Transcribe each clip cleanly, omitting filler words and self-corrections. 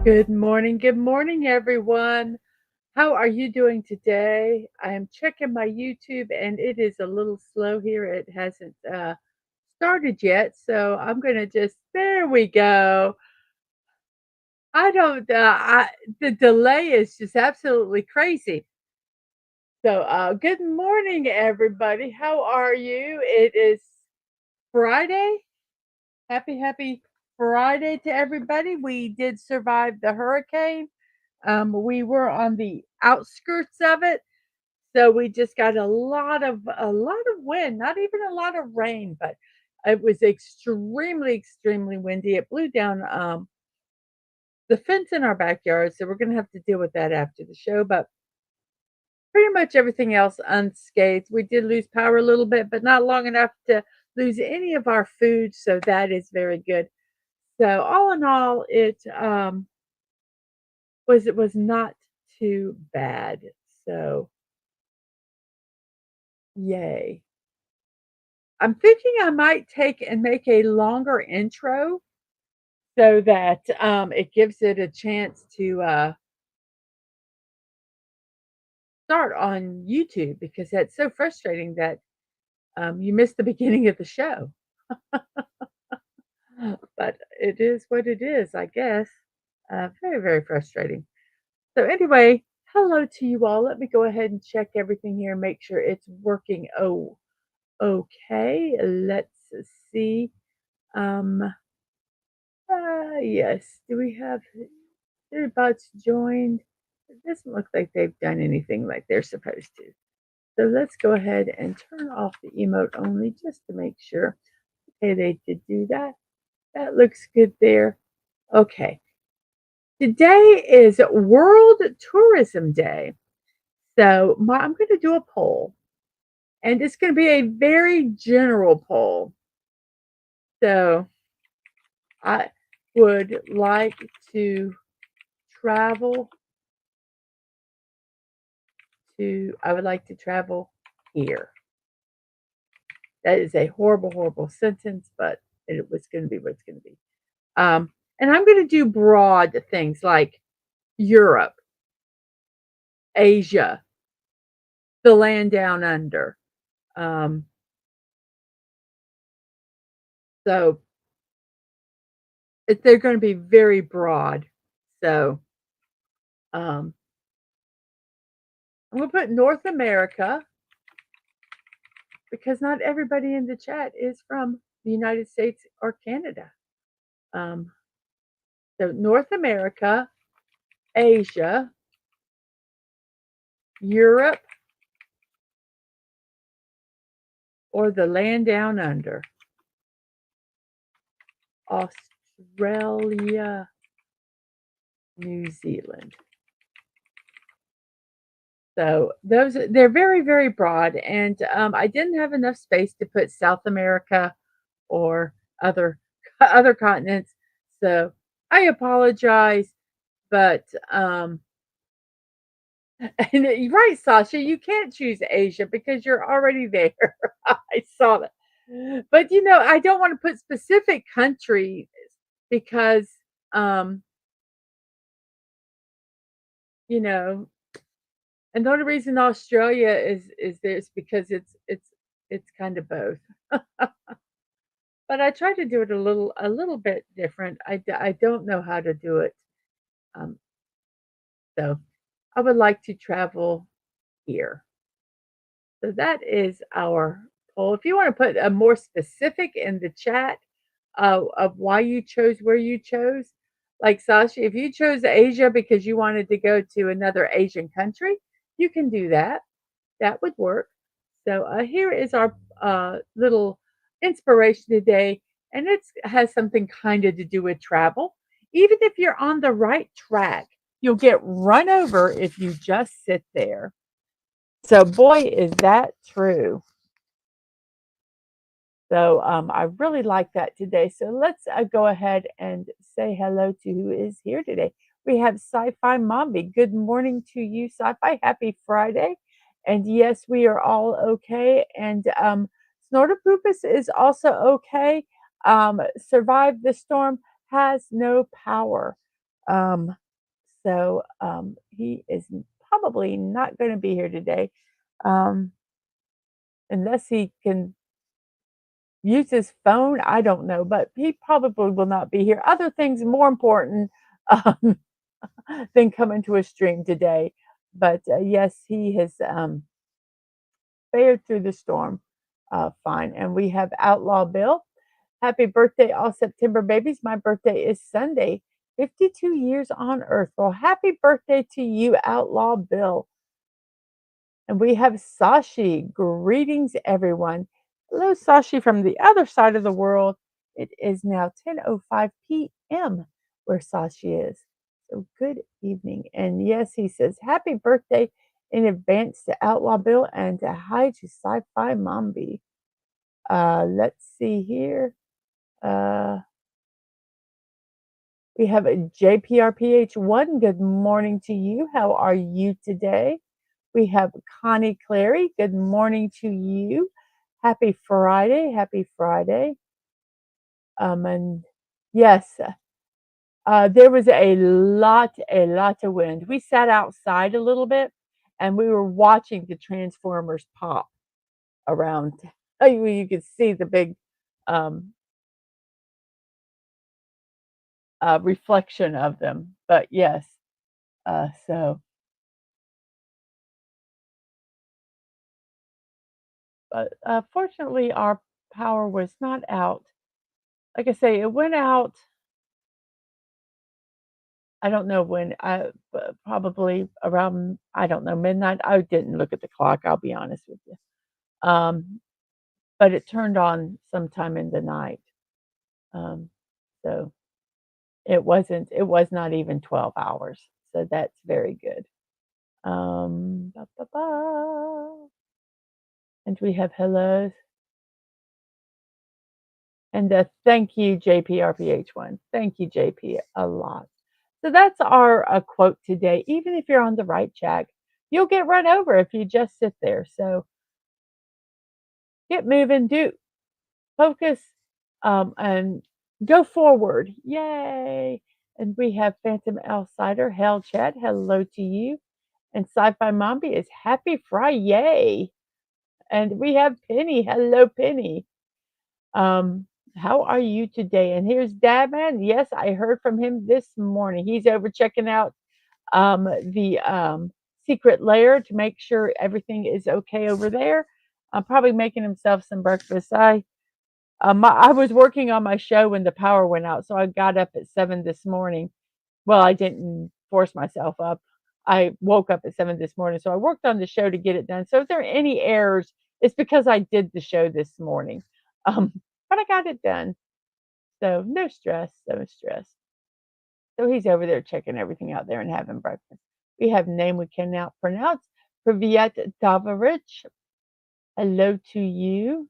Good morning, everyone. How are you doing today? I am checking my YouTube and it is a little slow here. It hasn't started yet, so I'm going to there we go. I don't, the delay is just absolutely crazy. Good morning, everybody. How are you? It is Friday. Happy Friday to everybody. We did survive the hurricane. We were on the outskirts of it, so we just got a lot of wind, not even a lot of rain, but it was extremely windy. It blew down the fence in our backyard, so we're gonna have to deal with that after the show. But pretty much everything else unscathed. We did lose power a little bit, but not long enough to lose any of our food, so that is very good. So all in all, it was not too bad. So yay. I'm thinking I might take and make a longer intro so that it gives it a chance to start on YouTube because it's so frustrating that you miss the beginning of the show. But it is what it is, I guess. Very frustrating. So, anyway, hello to you all. Let me go ahead and check everything here and make sure it's working. Oh, okay. Let's see. Um, yes. Do we have bots joined? It doesn't look like they've done anything like they're supposed to. So let's go ahead and turn off the emote only just to make sure. Okay, they did do that. That looks good there. Okay. Today is World Tourism Day. So I'm going to do a poll, and it's going to be a very general poll. So I would like to travel I would like to travel here. That is a horrible sentence, but it was going to be what it's going to be. Um, and I'm going to do broad things like Europe, Asia, the land down under. Um, so they're going to be very broad. So um, I'm going to put North America because not everybody in the chat is from the United States or Canada. Um, so North America, Asia, Europe, or the land down under. Australia, New Zealand. So they're very broad, and I didn't have enough space to put South America or other other continents. So I apologize, but and you're right, Sasha, you can't choose Asia because you're already there. I saw that. But I don't want to put specific countries because um, you know, and the only reason Australia is this because it's kind of both. But I try to do it a little bit different. I don't know how to do it. Um, so I would like to travel here. So that is our poll. If you want to put a more specific in the chat of why you chose where you chose, like Sasha, if you chose Asia because you wanted to go to another Asian country, you can do that. That would work. So here is our little inspiration today, and it has something kind of to do with travel. Even if you're on the right track, you'll get run over if you just sit there. So, boy, is that true. So, I really like that today. So, let's go ahead and say hello to who is here today. We have Sci Fi Mommy. Good morning to you, Sci Fi. Happy Friday. And yes, we are all okay. And Snortopoopus is also okay. Survived the storm, has no power. Um, he is probably not going to be here today, um, unless he can use his phone. I don't know, but he probably will not be here. Other things more important um, than coming to a stream today. But yes, he has fared through the storm fine. And we have Outlaw Bill. Happy birthday, all September babies. My birthday is Sunday. 52 years on Earth. Well, happy birthday to you, Outlaw Bill. And we have Sashi. Greetings, everyone. Hello, Sashi from the other side of the world. It is now 10:05 p.m. where Sashi is. So good evening. And yes, he says happy birthday in advance to Outlaw Bill and to hi to Sci-Fi Mombi. Let's see here. Uh, we have a JPRPH1. Good morning to you. How are you today? We have Connie Clary. Good morning to you. Happy Friday. Happy Friday. And yes, there was a lot of wind. We sat outside a little bit and we were watching the transformers pop around. You could see the big um, reflection of them. But yes, so, but fortunately, our power was not out. Like I say, it went out. I don't know when. Probably around, I don't know, midnight. I didn't look at the clock. I'll be honest with you. Um, but it turned on sometime in the night. Um, so it wasn't. It was not even 12 hours. So that's very good. Ba, ba, ba. And we have hellos. And thank you, JPRPH1. Thank you, JP, a lot. So that's our quote today. Even if you're on the right track, you'll get run over if you just sit there. So get moving, do focus, and go forward. Yay! And we have Phantom Outsider, Hell Chat. Hello to you. And Sci-Fi Mombi is happy Friday. And we have Penny. Hello, Penny. Um, how are you today? And here's Dadman. Yes, I heard from him this morning. He's over checking out the secret lair to make sure everything is okay over there. I'm probably making himself some breakfast. I was working on my show when the power went out, so I got up at 7 this morning. Well, I didn't force myself up. I woke up at 7 this morning, so I worked on the show to get it done. So if there are any errors, it's because I did the show this morning. Um, but I got it done. So no stress, no stress. So he's over there checking everything out there and having breakfast. We have name we cannot pronounce. Privyet Davarich. Hello to you.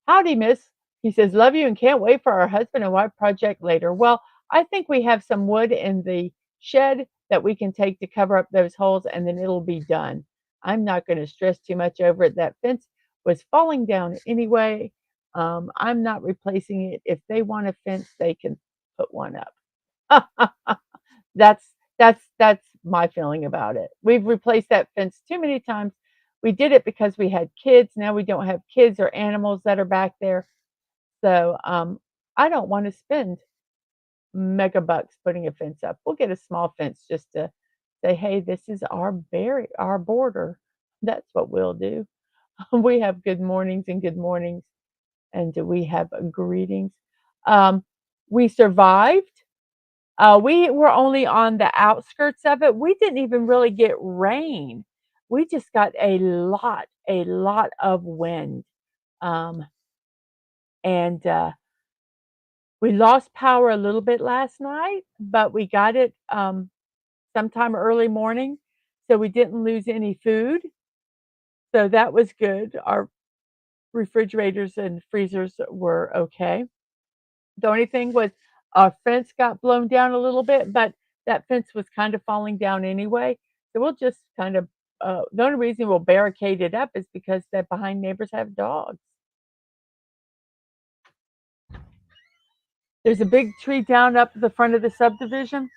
Howdy, miss. He says, love you and can't wait for our husband and wife project later. Well, I think we have some wood in the shed that we can take to cover up those holes and then it'll be done. I'm not going to stress too much over it. That fence was falling down anyway. I'm not replacing it. If they want a fence, they can put one up. that's that's my feeling about it. We've replaced that fence too many times. We did it because we had kids. Now we don't have kids or animals that are back there. So I don't want to spend mega bucks putting a fence up. We'll get a small fence just to say, hey, this is our border. That's what we'll do. We have good mornings and good mornings, and we have greetings. Um, we survived. We were only on the outskirts of it. We didn't even really get rain. We just got a lot of wind. Um, and We lost power a little bit last night, but we got it sometime early morning. So we didn't lose any food. So that was good. Our refrigerators and freezers were okay. The only thing was our fence got blown down a little bit, but that fence was kind of falling down anyway. So we'll just kind of, the only reason we'll barricade it up is because the behind neighbors have dogs. There's a big tree down up the front of the subdivision.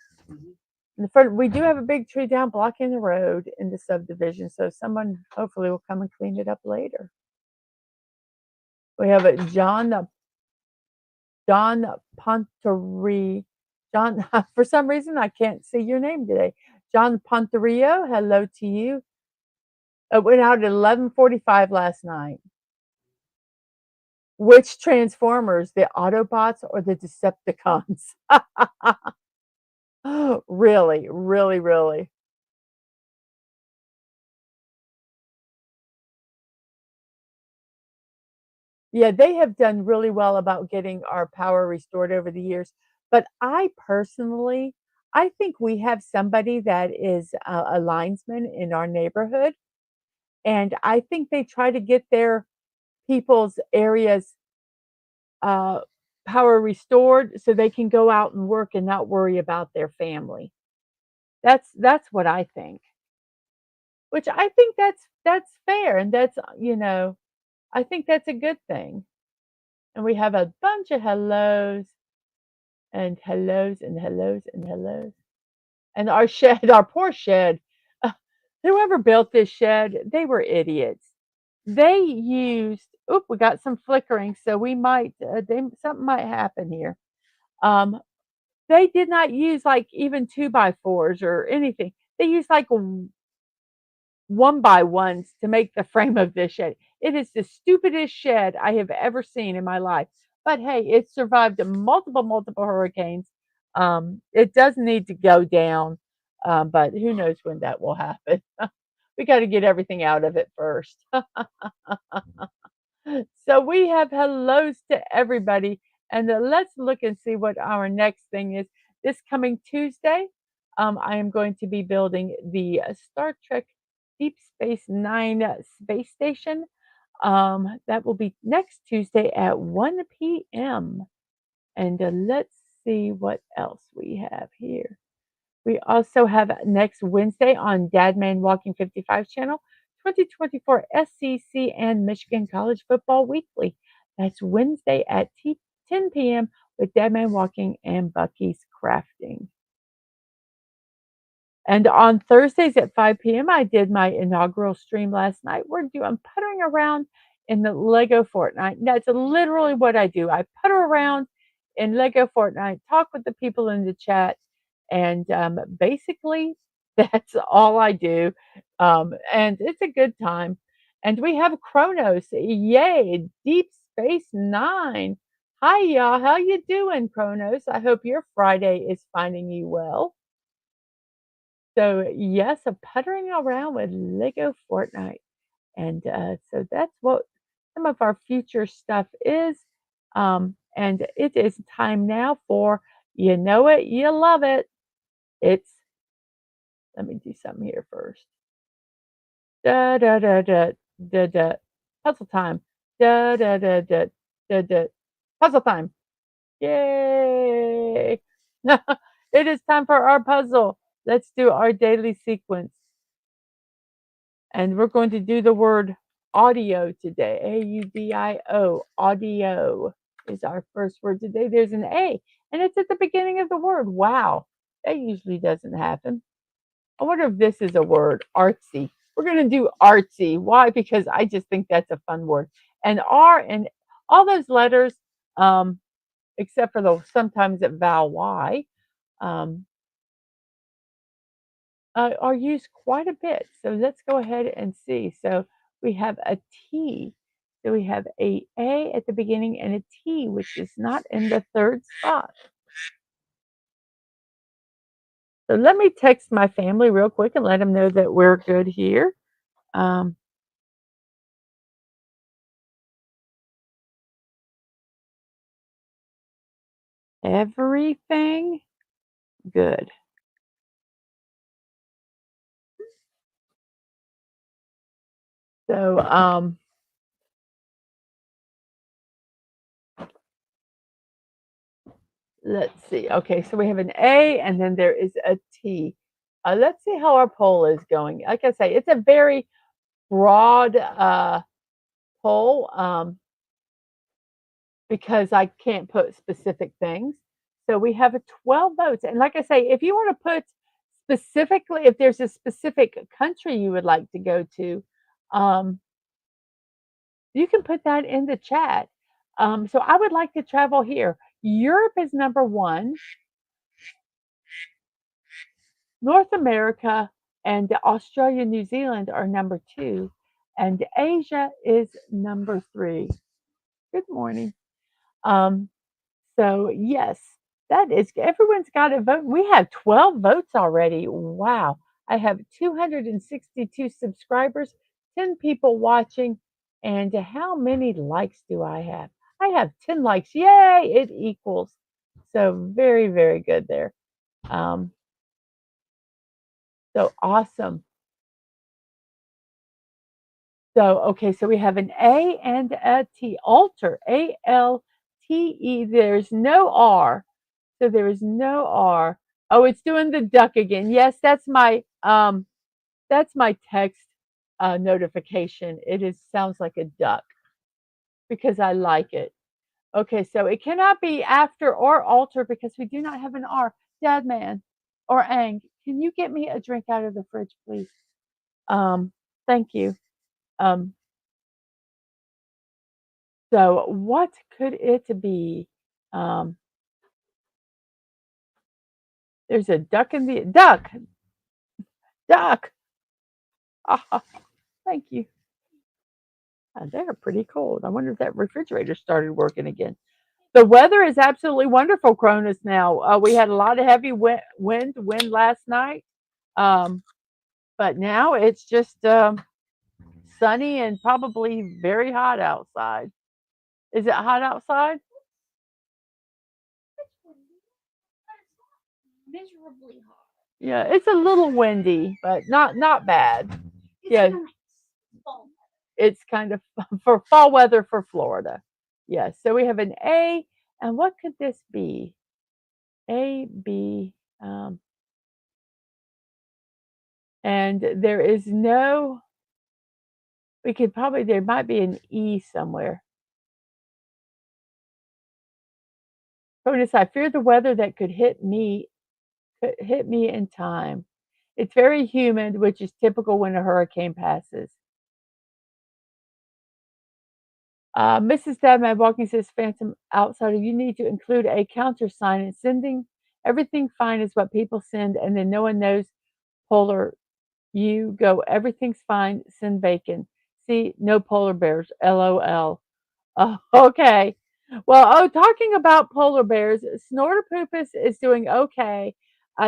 In the front, we do have a big tree down blocking the road in the subdivision, so someone hopefully will come and clean it up later. We have a John Ponteri. John, for some reason, I can't see your name today. John Ponterio, hello to you. It went out at 11:45 last night. Which Transformers, the Autobots or the Decepticons? Really, really, really. Yeah, they have done really well about getting our power restored over the years. But I personally, I think we have somebody that is a linesman in our neighborhood, and I think they try to get their people's areas uh, power restored so they can go out and work and not worry about their family. That's what I think. Which I think that's fair and that's I think that's a good thing. And we have a bunch of hellos and hellos and hellos and hellos. And our shed, our poor shed. uh, Whoever built this shed, they were idiots. They used, oop, we got some flickering, so we might, something might happen here. Um, they did not use like even two by fours or anything. They used like one by ones to make the frame of this shed. It is the stupidest shed I have ever seen in my life. But hey, it survived multiple hurricanes. It does need to go down, but who knows when that will happen. We got to get everything out of it first. So we have hellos to everybody, and let's look and see what our next thing is. This coming Tuesday, I am going to be building the Star Trek Deep Space Nine space station. That will be next Tuesday at 1 p.m. And let's see what else we have here. We also have next Wednesday on DadmanWalking55 channel, 2024 SEC and Michigan College Football Weekly. That's Wednesday at 10 p.m. with Dadman Walking and Bucky's Crafting. And on Thursdays at 5 p.m., I did my inaugural stream last night. I'm puttering around in the Lego Fortnite. That's literally what I do. I putter around in Lego Fortnite, talk with the people in the chat, and basically that's all I do. And it's a good time. And we have Kronos. Yay, Deep Space Nine. Hi, y'all. How you doing, Kronos? I hope your Friday is finding you well. So, yes, I'm puttering around with Lego Fortnite. And so that's what some of our future stuff is. And it is time now for You Know It, You Love It. It's, let me do something here first. Da da da da da da. Puzzle time. Da da da da da da. Puzzle time. Yay! It is time for our puzzle. Let's do our daily sequence. And we're going to do the word audio today. AUDIO. Audio is our first word today. There's an A, and it's at the beginning of the word. Wow, that usually doesn't happen. I wonder if this is a word, artsy. We're going to do artsy. Why? Because I just think that's a fun word. And R and all those letters, except for the sometimes at vowel Y, um, are used quite a bit. So let's go ahead and see. So we have a T. So we have A at the beginning and a T, which is not in the third spot. So let me text my family real quick and let them know that we're good here. Um, Everything good. So let's see. Okay, so we have an A and then there is a T. Let's see how our poll is going. Like I say, it's a very broad poll. because I can't put specific things. So we have a 12 votes. And like I say, if you want to put specifically, if there's a specific country you would like to go to, um, you can put that in the chat. So I would like to travel here. Europe is number one, North America and Australia, New Zealand are number two, and Asia is number three. Good morning. Um, So, yes, that is everyone's got a vote. We have 12 votes already. Wow. I have 262 subscribers, 10 people watching, and how many likes do I have? I have 10 likes. Yay, it equals. So, very, very good there. Um, so awesome. So, okay, so we have an A and a T. Alter, ALTE. There's no R. So there is no R. Oh, it's doing the duck again. Yes, that's my text notification. It is sounds like a duck because I like it. Okay, so it cannot be after or alter because we do not have an R. Dadman or Ang, can you get me a drink out of the fridge, please? Um, Thank you. Um, so what could it be? Um, there's a duck in the duck. Ah, thank you. They're pretty cold. I wonder if that refrigerator started working again. The weather is absolutely wonderful, Cronus. Now we had a lot of heavy wind last night, um, but now it's just sunny and probably very hot outside. Is it hot outside? Miserably hot. Yeah, it's a little windy, but not bad. It's yeah, nice. It's kind of for fall weather for Florida. Yes. So we have an A, and what could this be? A, B, and there is no, we could probably, there might be an E somewhere. Bonus, I fear the weather that could hit me in time. It's very humid, which is typical when a hurricane passes. Mrs.DadmanWalking says, Phantom Outsider, you need to include a countersign and sending everything fine is what people send, and then no one knows polar. You go, everything's fine, send bacon. See, no polar bears, LOL. Oh, okay. Well, oh, talking about polar bears, Snorterpoopus is doing okay.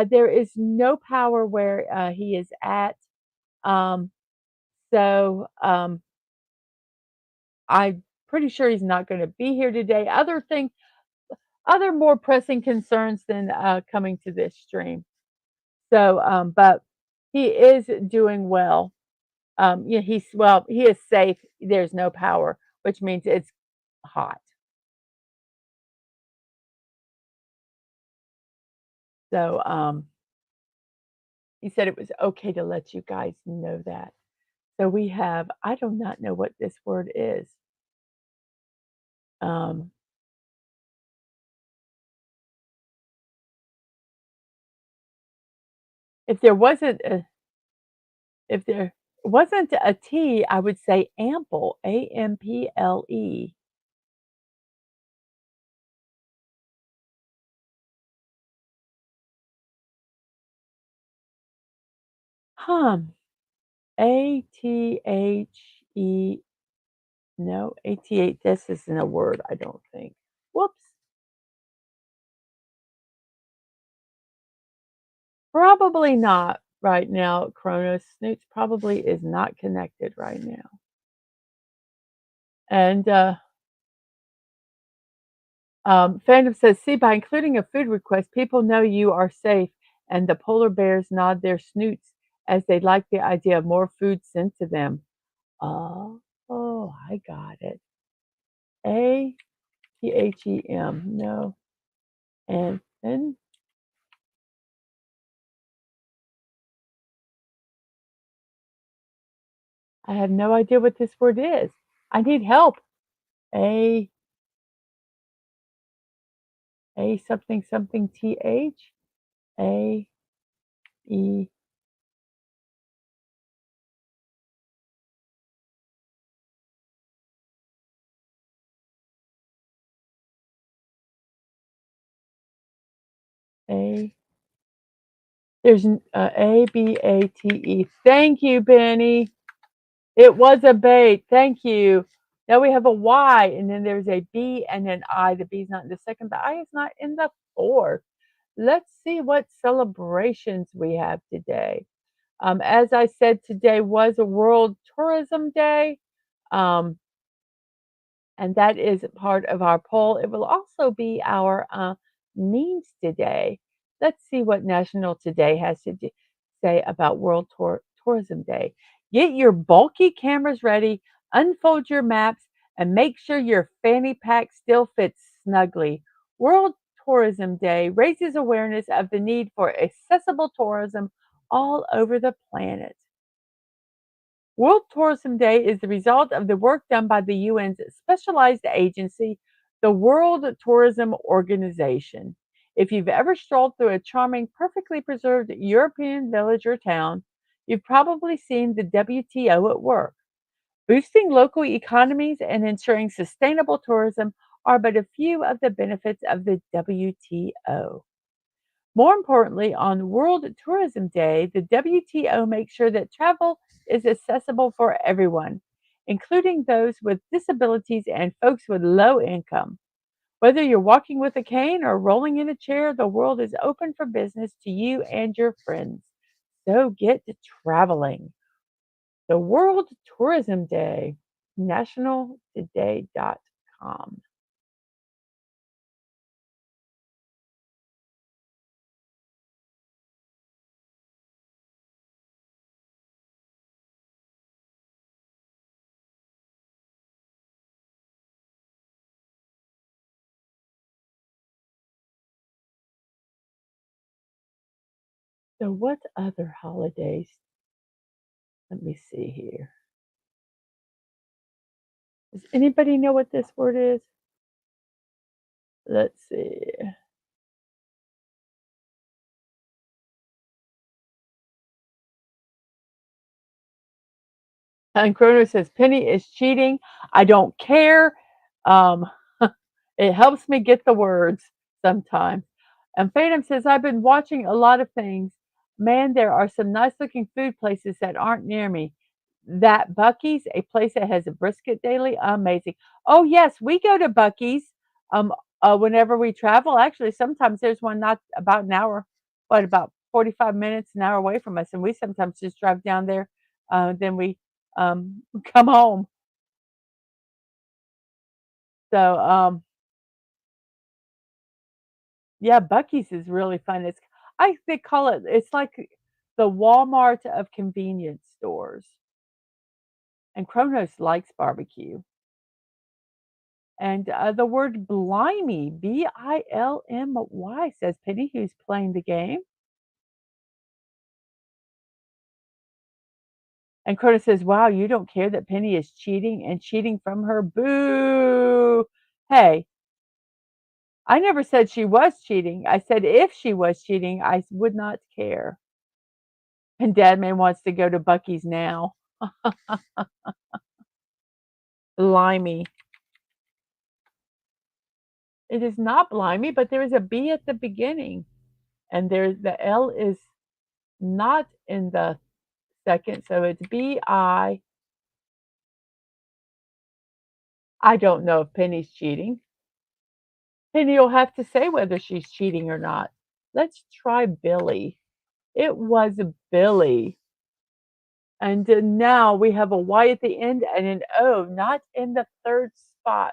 There is no power where he is at. Um, so I'm pretty sure he's not going to be here today. Other more pressing concerns than coming to this stream. But he is doing well. Yeah, he is safe. There's no power, which means it's hot. So he said it was okay to let you guys know that. So we have, I do not know what this word is. Um, if there wasn't a, if there wasn't a T, I would say ample, AMPLE. Hum, ATHE. No, ATH. This isn't a word, I don't think. Whoops. Probably not right now, Kronos. Snoots probably is not connected right now. And Phantom says, see, by including a food request, people know you are safe, and the polar bears nod their snoots as they like the idea of more food sent to them. Oh, I got it. ATHEM. No. And then I have no idea what this word is. I need help. A A something something TH. A E A. There's ABATE. Thank you, Penny. It was a bait. Thank you. Now we have a Y, and then there's a B and an I. The B is not in the second. The I is not in the fourth. Let's see what celebrations we have today. As I said, today was a World Tourism Day. Um, and that is part of our poll. It will also be our memes today. Let's see what National Today has to say about Tourism Day. Get your bulky cameras ready, unfold your maps, and make sure your fanny pack still fits snugly. World Tourism Day raises awareness of the need for accessible tourism all over the planet. World Tourism Day is the result of the work done by the UN's specialized agency, the World Tourism Organization. If you've ever strolled through a charming, perfectly preserved European village or town, you've probably seen the WTO at work. Boosting local economies and ensuring sustainable tourism are but a few of the benefits of the WTO. More importantly, on World Tourism Day, the WTO makes sure that travel is accessible for everyone, including those with disabilities and folks with low income. Whether you're walking with a cane or rolling in a chair, the world is open for business to you and your friends. So get to traveling. The World Tourism Day, nationaltoday.com. So, what other holidays? Let me see here. Does anybody know what this word is? Let's see. And Chrono says, Penny is cheating. I don't care. Um, it helps me get the words sometimes. And Phantom says, I've been watching a lot of things. Man, there are some nice looking food places that aren't near me. That Bucky's, a place that has a brisket daily, amazing. Oh, yes, we go to Bucky's whenever we travel. Actually, sometimes there's one not about an hour, but about 45 minutes, an hour away from us. And we sometimes just drive down there. Then we come home. So, yeah, Bucky's is really fun. They call it, it's like the Walmart of convenience stores. And Kronos likes barbecue. And the word blimey, Bilmy, says Penny, who's playing the game. And Kronos says, wow, you don't care that Penny is cheating and cheating from her. Boo. Hey, I never said she was cheating. I said if she was cheating, I would not care. And Dadman wants to go to Bucky's now. Blimey. It is not blimey, but there is a B at the beginning. And there's the L is not in the second. So it's BI. I don't know if Penny's cheating. Penny will have to say whether she's cheating or not. Let's try Billy. It was Billy. And now we have a Y at the end and an O, not in the third spot.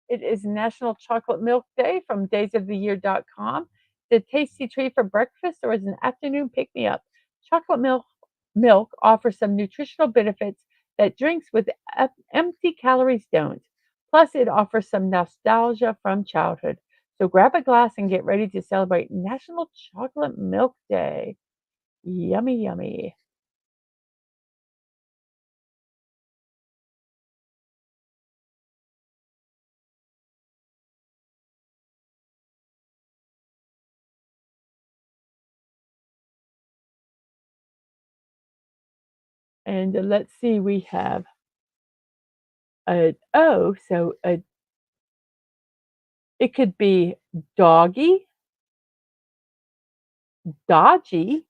It is National Chocolate Milk Day from daysoftheyear.com. The tasty treat for breakfast or as an afternoon pick-me-up. Chocolate milk offers some nutritional benefits that drinks with empty calories don't. Plus, it offers some nostalgia from childhood. So grab a glass and get ready to celebrate National Chocolate Milk Day. Yummy, yummy. And let's see, we have a O, so it could be doggy, dodgy,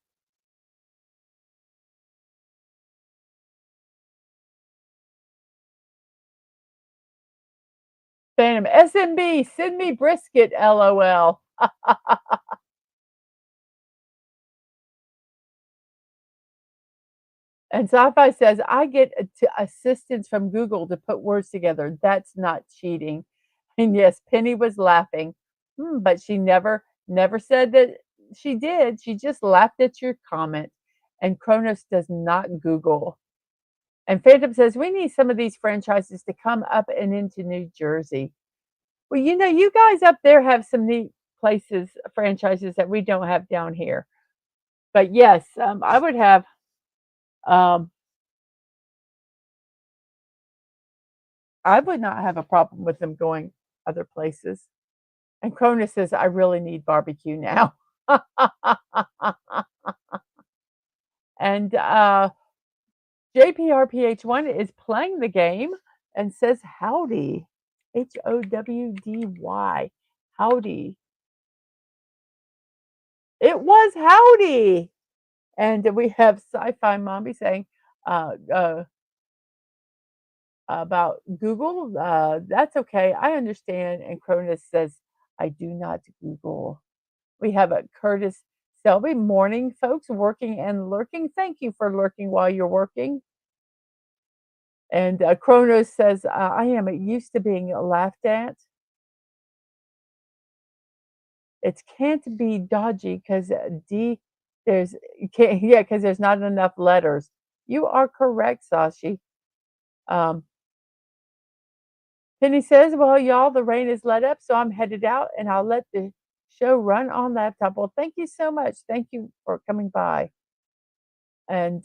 Phantom, SMB, send me brisket, LOL. And Sci-Fi says, I get assistance from Google to put words together. That's not cheating. And yes, Penny was laughing, but she never said that she did. She just laughed at your comment. And Kronos does not Google. And Phantom says, we need some of these franchises to come up and into New Jersey. Well, you guys up there have some neat places, franchises that we don't have down here. But yes, um, I would not have a problem with them going other places. And Cronus says, I really need barbecue now. And JPRPH1 is playing the game and says howdy. HOWDY. Howdy. It was howdy. And we have Sci-Fi Mommy saying about Google. That's okay. I understand. And Cronus says, I do not Google. We have a Curtis Selby. Morning, folks, working and lurking. Thank you for lurking while you're working. And Kronos says, I am used to being laughed at. It can't be dodgy because there's, can't, yeah, because there's not enough letters. You are correct, Sashi. Um, Penny says, well, y'all, the rain is let up, so I'm headed out and I'll let the show run on laptop. Well, thank you so much. Thank you for coming by. And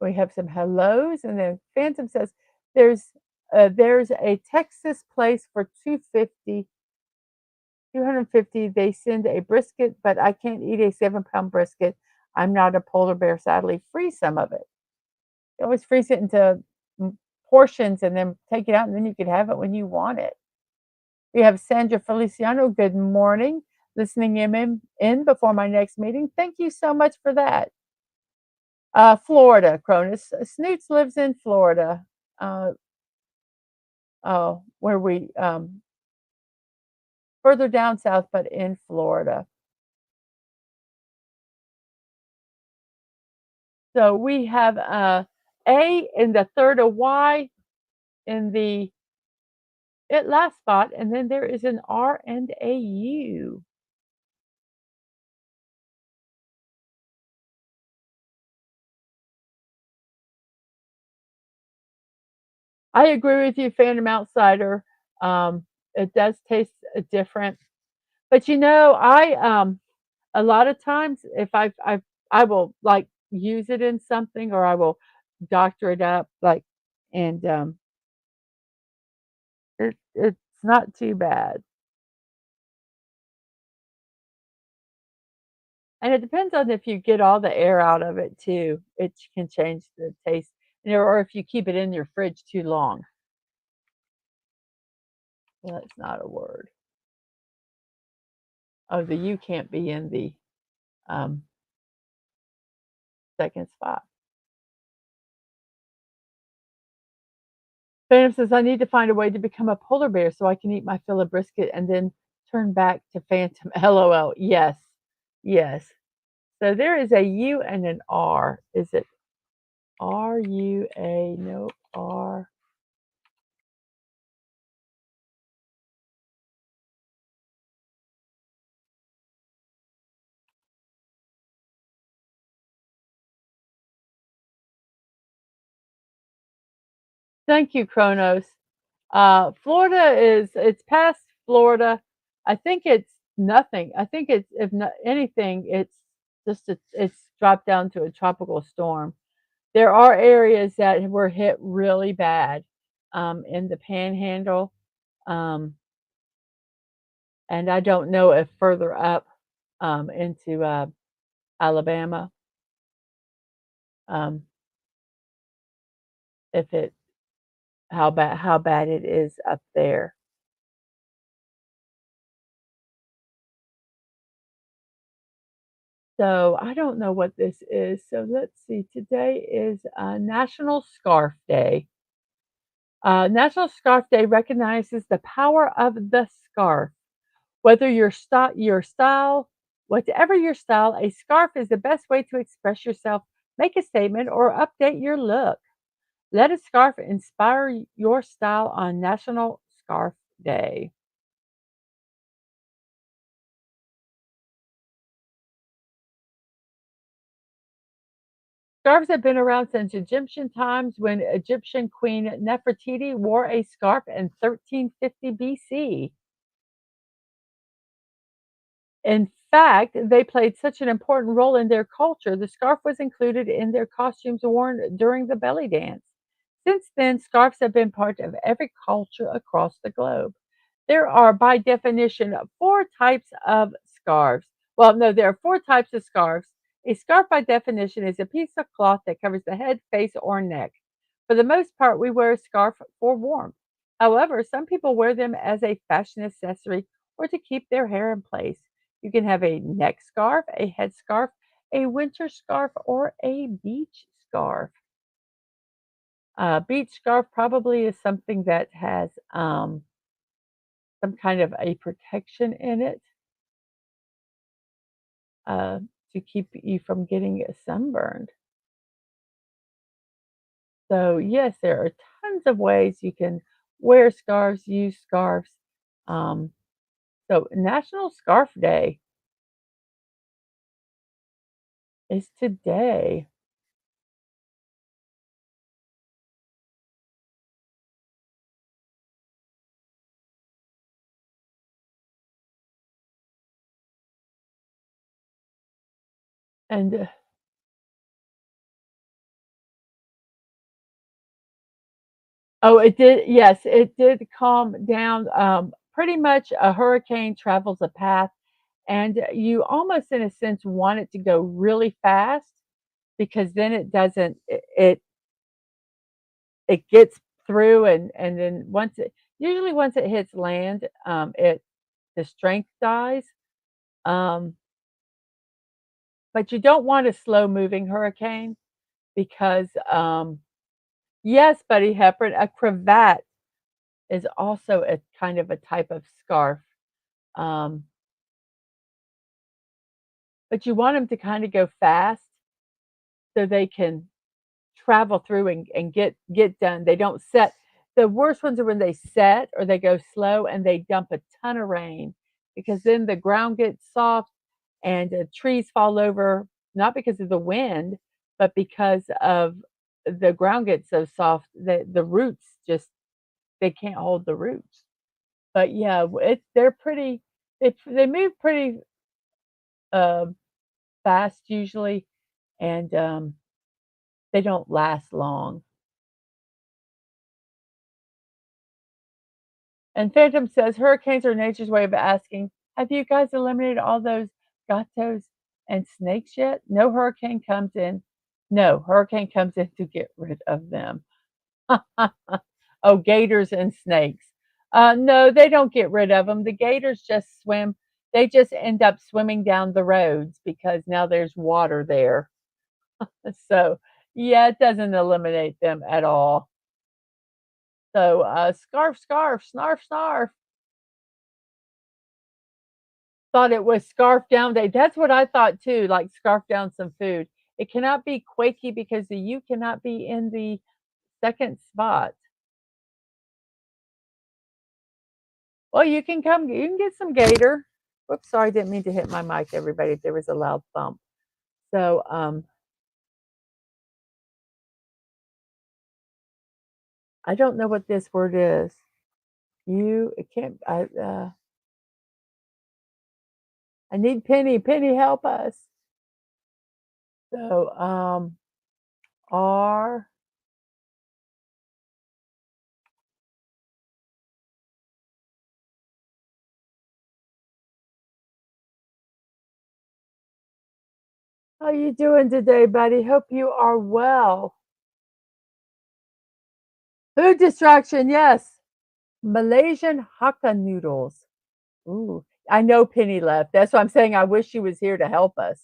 we have some hellos, and then Phantom says there's a Texas place for 250. They send a brisket, but I can't eat a 7-pound brisket. I'm not a polar bear, sadly. Freeze some of it. You always freeze it into portions and then take it out, and then you can have it when you want it. We have Sandra Feliciano. Good morning. Listening in before my next meeting. Thank you so much for that. Florida, Cronus. Snoots lives in Florida. Uh, where we further down south, but in Florida. So we have A in the third of Y in the last spot, and then there is an R and a U. I agree with you, Phantom Outsider. It does taste different, but I a lot of times if I will like use it in something, or I will doctor it up, like, and it's not too bad. And it depends on if you get all the air out of it too. It can change the taste, or if you keep it in your fridge too long. Well, that's not a word. Oh, the U can't be in the um, second spot. Phantom says, I need to find a way to become a polar bear so I can eat my fill of brisket and then turn back to Phantom. LOL. Yes. Yes. So there is a U and an R. Is it RUA? No, R. Thank you, Kronos. Florida it's past Florida. I think it's nothing. I think it's, if not anything, it's it's dropped down to a tropical storm. There are areas that were hit really bad in the Panhandle, um, and I don't know if further up into Alabama. Um, if it how bad it is up there. So I don't know what this is. So let's see. Today is National Scarf Day. National Scarf Day recognizes the power of the scarf. Whether whatever your style, a scarf is the best way to express yourself, make a statement, or update your look. Let a scarf inspire your style on National Scarf Day. Scarves have been around since Egyptian times when Egyptian Queen Nefertiti wore a scarf in 1350 BC. In fact, they played such an important role in their culture, the scarf was included in their costumes worn during the belly dance. Since then, scarves have been part of every culture across the globe. There are, by definition, four types of scarves. Well, no, there are four types of scarves. A scarf, by definition, is a piece of cloth that covers the head, face, or neck. For the most part, we wear a scarf for warmth. However, some people wear them as a fashion accessory or to keep their hair in place. You can have a neck scarf, a head scarf, a winter scarf, or a beach scarf. Beach scarf probably is something that has some kind of a protection in it uh, to keep you from getting sunburned. So, yes, there are tons of ways you can wear scarves, use scarves. Um, so, National Scarf Day is today. And oh, it did. Yes, it did calm down. Pretty much a hurricane travels a path, and you almost, in a sense, want it to go really fast because then it doesn't. It gets through, and then once it hits land, it the strength dies. Um, but you don't want a slow moving hurricane because yes, Buddy Hepburn, a cravat is also a kind of a type of scarf. Um, but you want them to kind of go fast so they can travel through and get done. They don't set the worst ones are when they set or they go slow and they dump a ton of rain because then the ground gets soft and trees fall over, not because of the wind, but because of the ground gets so soft that the roots just they can't hold the roots. But yeah, they're pretty. They move pretty uh, fast usually, and they don't last long. And Phantom says hurricanes are nature's way of asking, have you guys eliminated all those gatos and snakes yet? No hurricane comes in. No, hurricane comes in to get rid of them. Oh, gators and snakes. No, they don't get rid of them. The gators just swim. They just end up swimming down the roads because now there's water there. So, yeah, it doesn't eliminate them at all. So, scarf, scarf, snarf, snarf. Thought it was scarf down day. That's what I thought too, like scarf down some food. It cannot be quaky because the U cannot be in the second spot. Well, you can get some gator. Whoops, sorry, didn't mean to hit my mic, everybody. There was a loud thump. So, I don't know what this word is. It can't, I need Penny. Penny, help us. So, R, how you doing today, buddy? Hope you are well. Food distraction, yes. Malaysian Hakka noodles. Ooh, I know Penny left. That's why I'm saying I wish she was here to help us.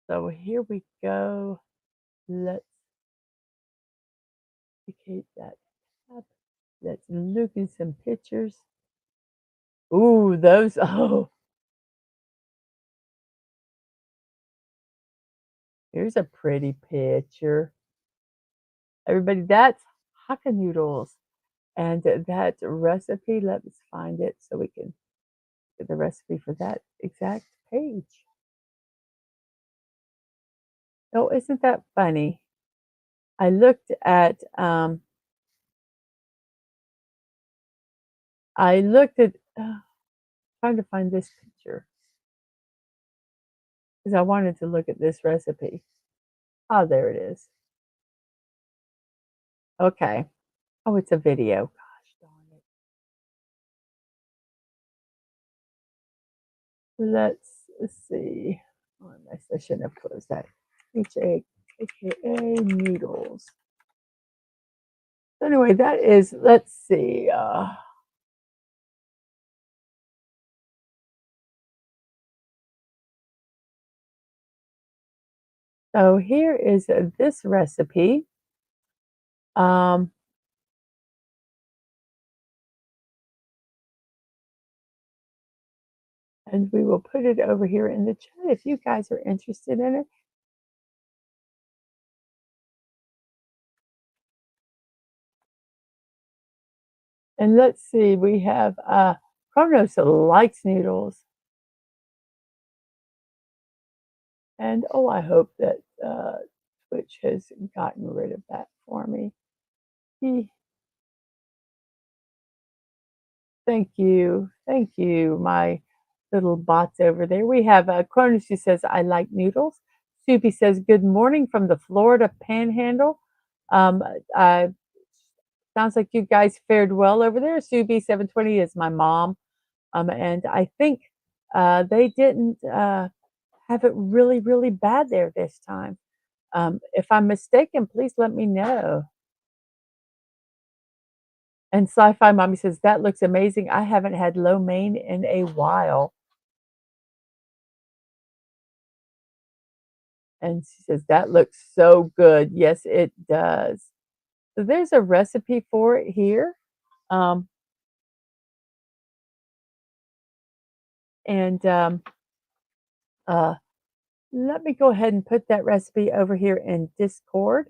So here we go. Let's duplicate that tab. Let's look at some pictures. Ooh, those, oh, here's a pretty picture. Everybody, that's Hakka noodles. And that recipe, let's find it so we can get the recipe for that exact page. Oh, isn't that funny? I looked at trying to find this picture because I wanted to look at this recipe. Oh, there it is. Okay. Oh, it's a video. Gosh darn it. Let's see. Oh, I shouldn't have closed that. HA, AKA noodles. So anyway, that is, let's see. So here is this recipe. Um, and we will put it over here in the chat if you guys are interested in it. And let's see, we have Kronos likes noodles. And oh, I hope that Twitch has gotten rid of that for me. Thank you. Thank you, my little bots over there. We have Cronus who says, I like noodles. Soupy says, good morning from the Florida Panhandle. Um, uh, Sounds like you guys fared well over there. Subi 720 is my mom. And I think they didn't have it really, really bad there this time. If I'm mistaken, please let me know. And Sci-Fi Mommy says, that looks amazing. I haven't had lo mein in a while. And she says, that looks so good. Yes, it does. So there's a recipe for it here. Um, and uh, Let me go ahead and put that recipe over here in Discord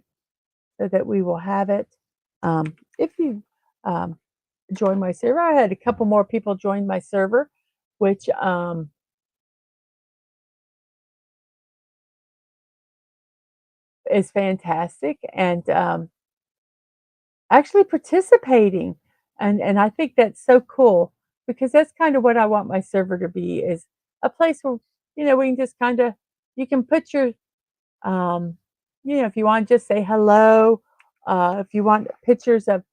so that we will have it. If you um, join my server, I had a couple more people join my server, which is fantastic. And actually participating. And I think that's so cool because that's kind of what I want my server to be is a place where, we can just kind of, you can put your, um, if you want to just say hello, if you want pictures of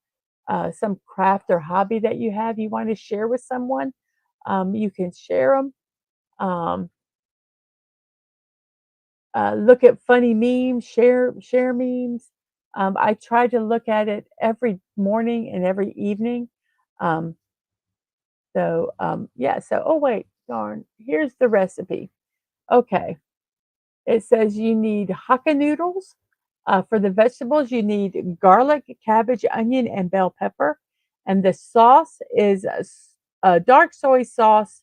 some craft or hobby that you have, you want to share with someone, you can share them. Um, Look at funny memes, share memes. I try to look at it every morning and every evening. Um, yeah. So oh wait, darn. Here's the recipe. Okay, it says you need Hakka noodles. For the vegetables, you need garlic, cabbage, onion, and bell pepper. And the sauce is dark soy sauce,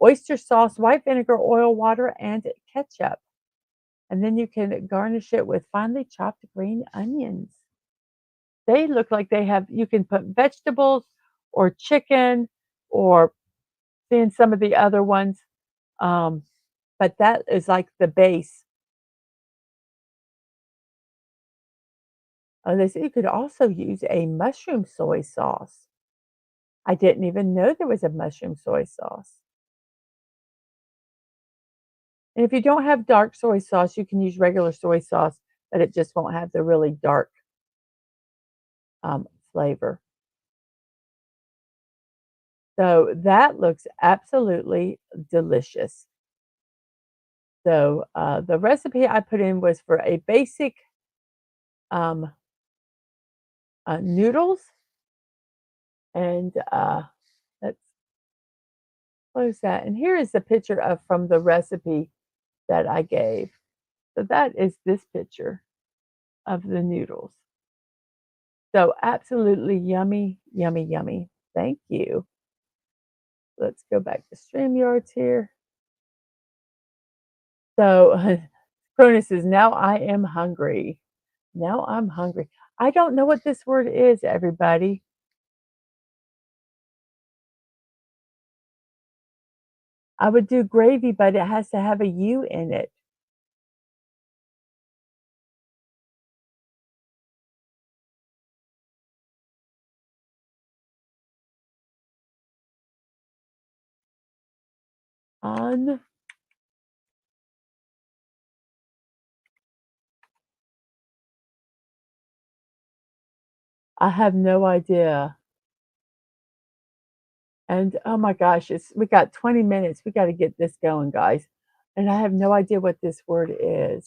oyster sauce, white vinegar, oil, water, and ketchup. And then you can garnish it with finely chopped green onions. They look like they have, you can put vegetables or chicken or seeing some of the other ones. Um, but that is like the base. They say you could also use a mushroom soy sauce. I didn't even know there was a mushroom soy sauce. And if you don't have dark soy sauce, you can use regular soy sauce, but it just won't have the really dark flavor. So that looks absolutely delicious. So the recipe I put in was for a basic um, noodles, and let's close that. And here is the picture of from the recipe that I gave. So that is this picture of the noodles. So absolutely yummy, yummy, yummy. Thank you. Let's go back to StreamYards here. So Cronus says, now I am hungry. Now I'm hungry. I don't know what this word is, everybody. I would do gravy, but it has to have a U in it. Un I have no idea. And oh my gosh, it's we got 20 minutes. We got to get this going, guys. And I have no idea what this word is.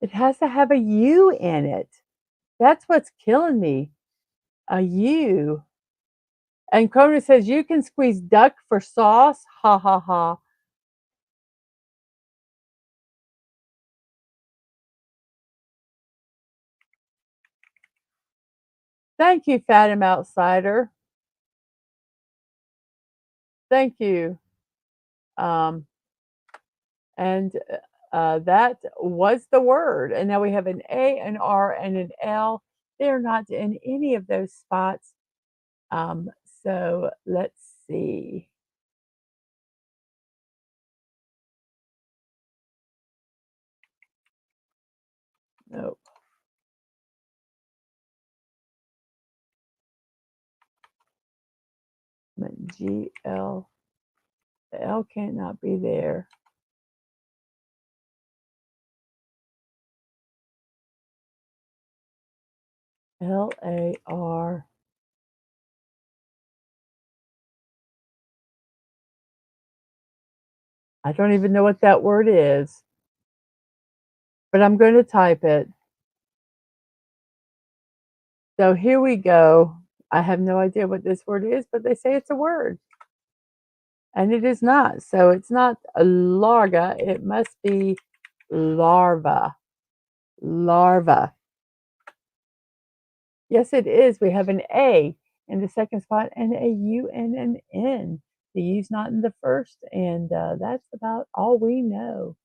It has to have a U in it. That's what's killing me. A U. And Conan says you can squeeze duck for sauce. Ha ha ha. Thank you, Fathom Outsider. Thank you. Um, and that was the word. And now we have an A, an R, and an L. They're not in any of those spots. Um, so let's see. Nope. G L. The L cannot be there. LAR. I don't even know what that word is, but I'm going to type it. So here we go. I have no idea what this word is, but they say it's a word. And it is not. So it's not a larga. It must be larva. Larva. Yes, it is. We have an A in the second spot and a U and an N. The U's not in the first, and that's about all we know.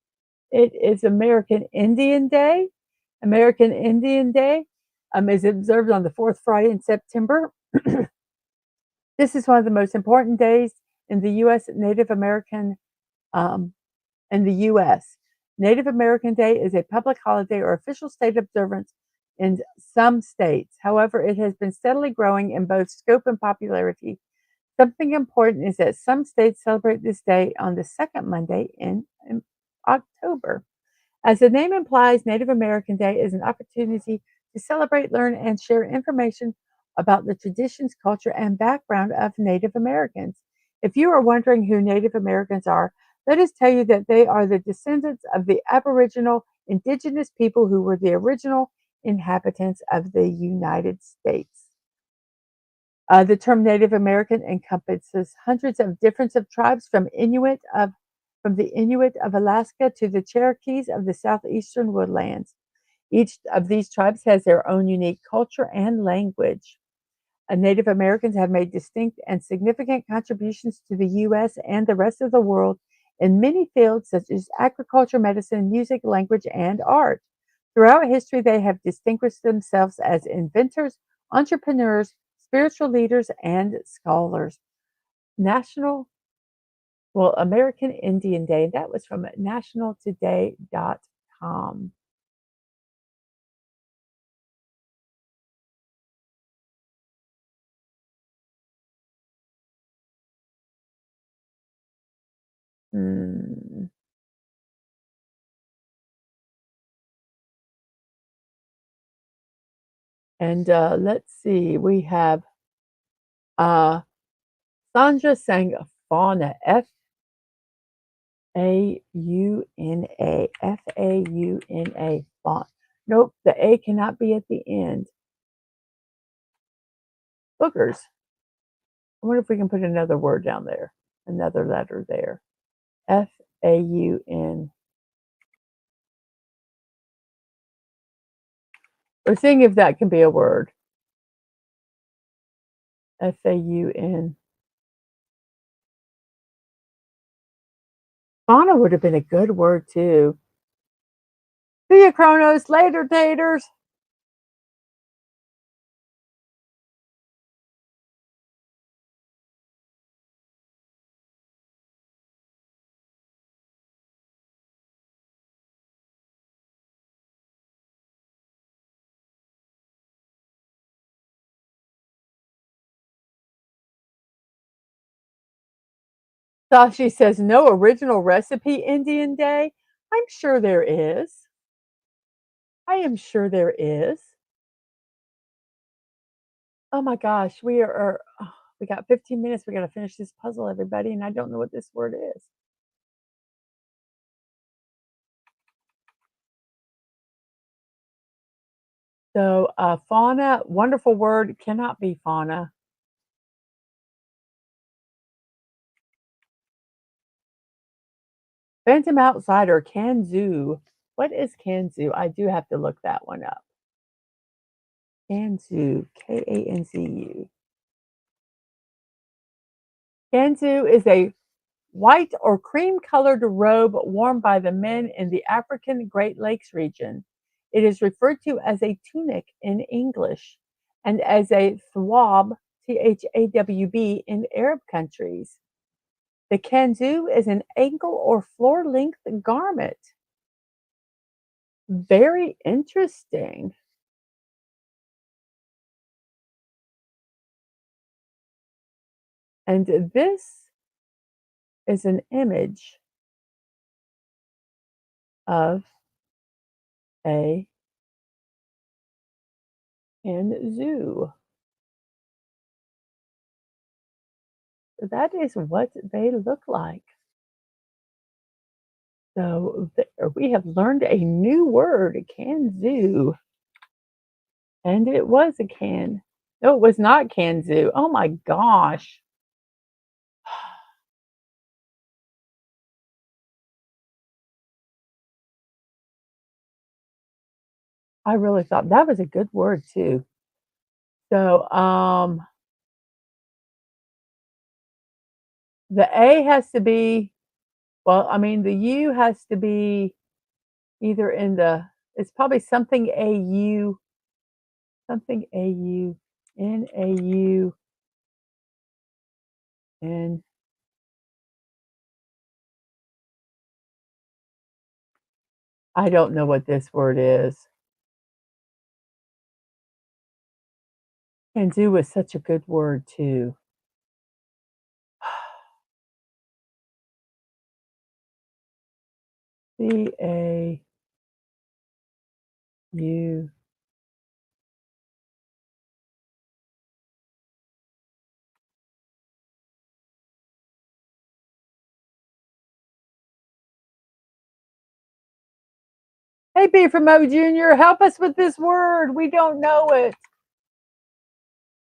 It is American Indian Day. American Indian Day is observed on the fourth Friday in September. This is one of the most important days in the U.S. Native American um, in the U.S. Native American Day is a public holiday or official state observance in some states. However, it has been steadily growing in both scope and popularity. Something important is that some states celebrate this day on the second Monday in October. As the name implies, Native American Day is an opportunity to celebrate, learn, and share information about the traditions, culture, and background of Native Americans. If you are wondering who Native Americans are, let us tell you that they are the descendants of the Aboriginal indigenous people who were the original inhabitants of the United States. The term Native American encompasses hundreds of different tribes from the Inuit of Alaska to the Cherokees of the southeastern woodlands. Each of these tribes has their own unique culture and language. Native Americans have made distinct and significant contributions to the U.S. and the rest of the world in many fields such as agriculture, medicine, music, language, and art. Throughout history, they have distinguished themselves as inventors, entrepreneurs, spiritual leaders, and scholars. National, well, American Indian Day, that was from nationaltoday.com. Hmm. And let's see, we have uh, Sandra sang fauna, Fauna, Fauna, fauna. Nope, the A cannot be at the end. Boogers. I wonder if we can put another word down there, another letter there. Faun. We're seeing if that can be a word. Faun. Fauna would have been a good word too. See you, Chronos. Later, taters. Sashi says, no original recipe Indian Day. I'm sure there is. I am sure there is. Oh my gosh, we got 15 minutes. We got to finish this puzzle, everybody, and I don't know what this word is. So, fauna, wonderful word, cannot be fauna. Phantom outsider, Kanzu. What is Kanzu? I do have to look that one up. Kanzu, Kanzu. Kanzu is a white or cream colored robe worn by the men in the African Great Lakes region. It is referred to as a tunic in English and as a thawb, Thawb, in Arab countries. The kanzu is an ankle or floor length garment. Very interesting. And this is an image of a kanzu. That is what they look like. So we have learned a new word, kanzu. And it was a can. No, it was not kanzu. Oh my gosh. I really thought that was a good word too. So the A has to be, well, I mean the U has to be either in the, it's probably something AU, something AU, NAU, and I don't know what this word is. Kanzu was such a good word too. CAU. Hey, B from O Junior, help us with this word. We don't know it.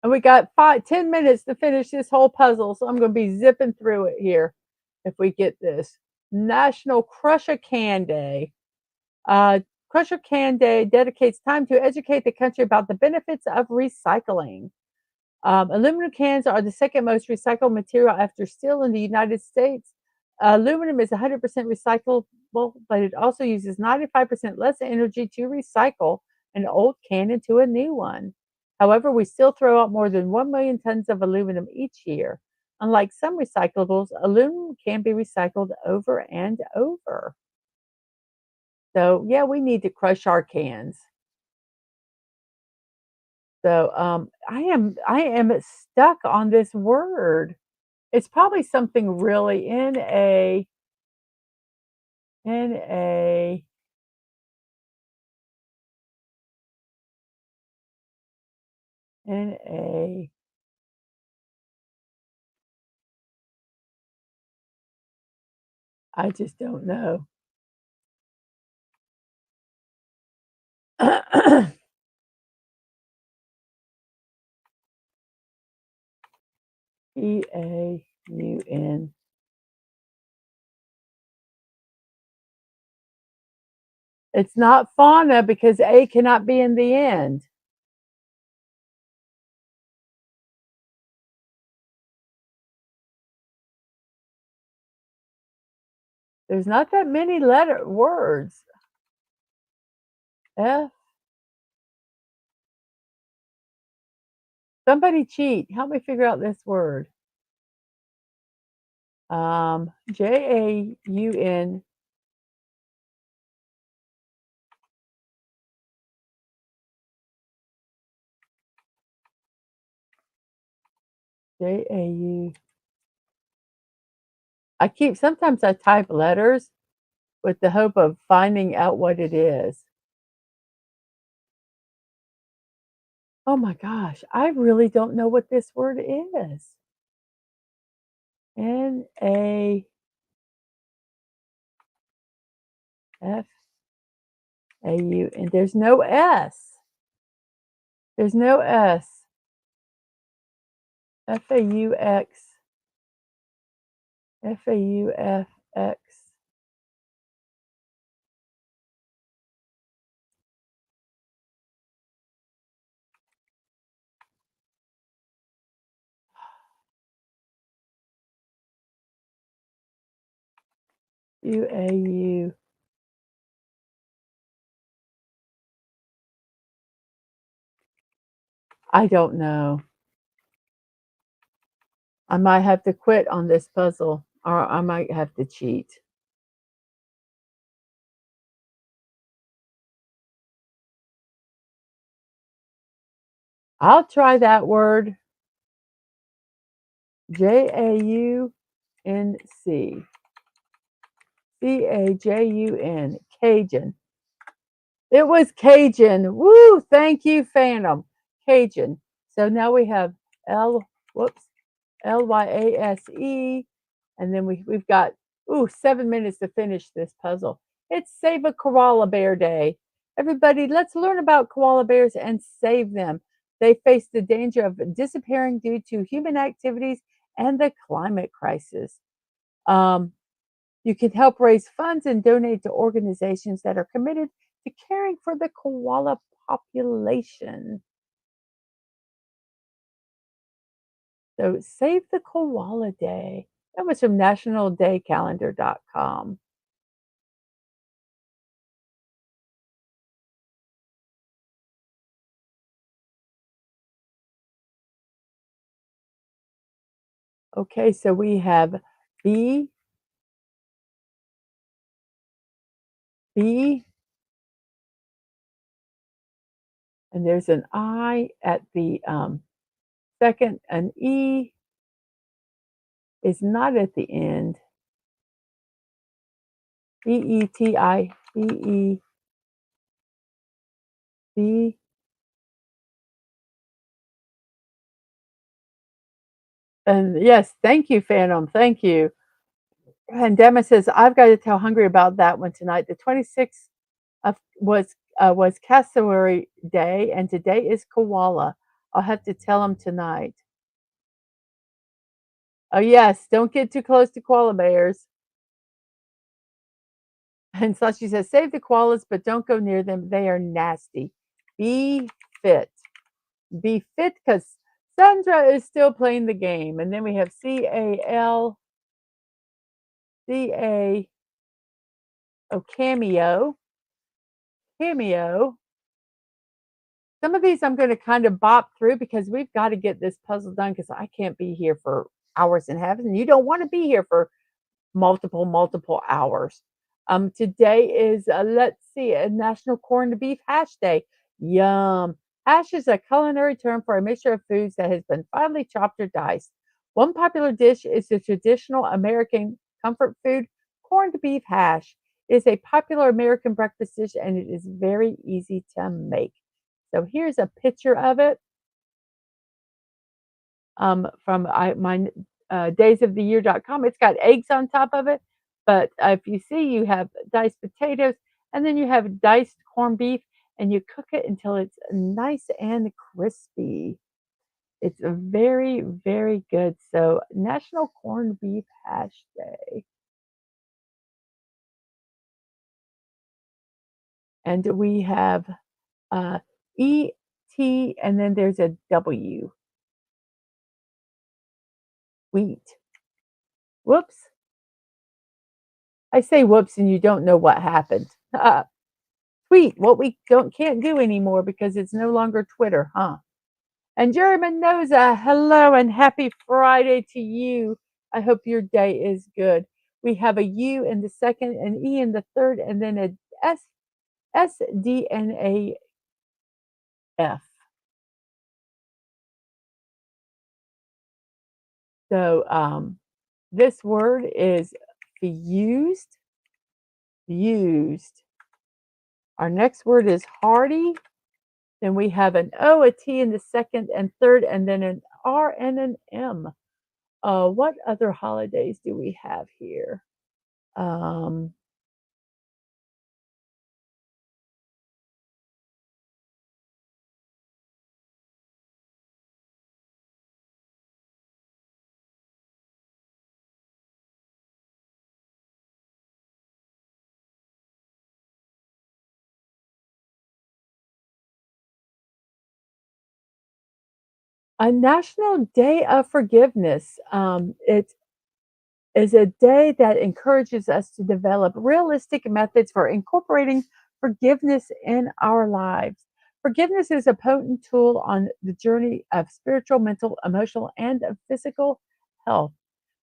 And we got 10 minutes to finish this whole puzzle. So I'm going to be zipping through it here if we get this. National Crush a Can Day. Crush a Can Day dedicates time to educate the country about the benefits of recycling. Aluminum cans are the second most recycled material after steel in the United States. Aluminum is 100% recyclable, but it also uses 95% less energy to recycle an old can into a new one. However, we still throw out more than 1 million tons of aluminum each year. Unlike some recyclables, aluminum can be recycled over and over. So, yeah, we need to crush our cans. So, I am stuck on this word. It's probably something really in a, N-A. I just don't know. P-A-U-N. It's not fauna because A cannot be in the end. There's not that many letter words. F. Somebody cheat. Help me figure out this word. Jaun. Jau. Sometimes I type letters with the hope of finding out what it is. Oh my gosh, I really don't know what this word is. N-A-F-A-U, and there's no S. There's no S. F-A-U-X. F-A-U-F-X. U-A-U. I don't know. I might have to quit on this puzzle, or I might have to cheat. I'll try that word. Jaunc. Cajun. Cajun. It was Cajun. Woo! Thank you, Phantom. Cajun. So now we have whoops, Lyase, and then we've got 7 minutes to finish this puzzle. It's Save a Koala Bear Day. Everybody, let's learn about koala bears and save them. They face the danger of disappearing due to human activities and the climate crisis. Um, you can help raise funds and donate to organizations that are committed to caring for the koala population. So save the koala day. That was from nationaldaycalendar.com. Okay, so we have B, B, and there's an I at the second. An E is not at the end. B-E-T-I, B-E, B. And yes, thank you, Phantom. Thank you. And Dema says, I've got to tell Hungry about that one tonight. The 26th was Cassowary Day, and today is Koala. I'll have to tell him tonight. Oh yes, don't get too close to koala bears. And so she says, save the koalas, but don't go near them. They are nasty. Be fit. Be fit because Sandra is still playing the game. And then we have Calca. Oh, cameo. Cameo. Some of these I'm going to kind of bop through because we've got to get this puzzle done because I can't be here for hours and half. And you don't want to be here for multiple hours. Today is, let's see, a National Corned Beef Hash Day. Yum. Hash is a culinary term for a mixture of foods that has been finely chopped or diced. One popular dish is the traditional American comfort food, corned beef hash. It is a popular American breakfast dish and it is very easy to make. So here's a picture of it. from my daysoftheyear.com. It's got eggs on top of it, but if you see, you have diced potatoes, and then you have diced corned beef, and you cook it until it's nice and crispy. It's a very, very good. So, National Corned Beef Hash Day. And we have ET, and then there's a W, wheat. Whoops. I say whoops, and you don't know what happened. Tweet, what we can't do anymore because it's no longer Twitter, huh? And Jerry Mendoza, hello and happy Friday to you. I hope your day is good. We have a U in the second, an E in the third, and then a SDNAF. So this word is fused, used. Our next word is hardy. Then we have an O, a T in the second and third, and then an R and an M. What other holidays do we have here? Um, a National Day of Forgiveness. It is a day that encourages us to develop realistic methods for incorporating forgiveness in our lives. Forgiveness is a potent tool on the journey of spiritual, mental, emotional, and of physical health.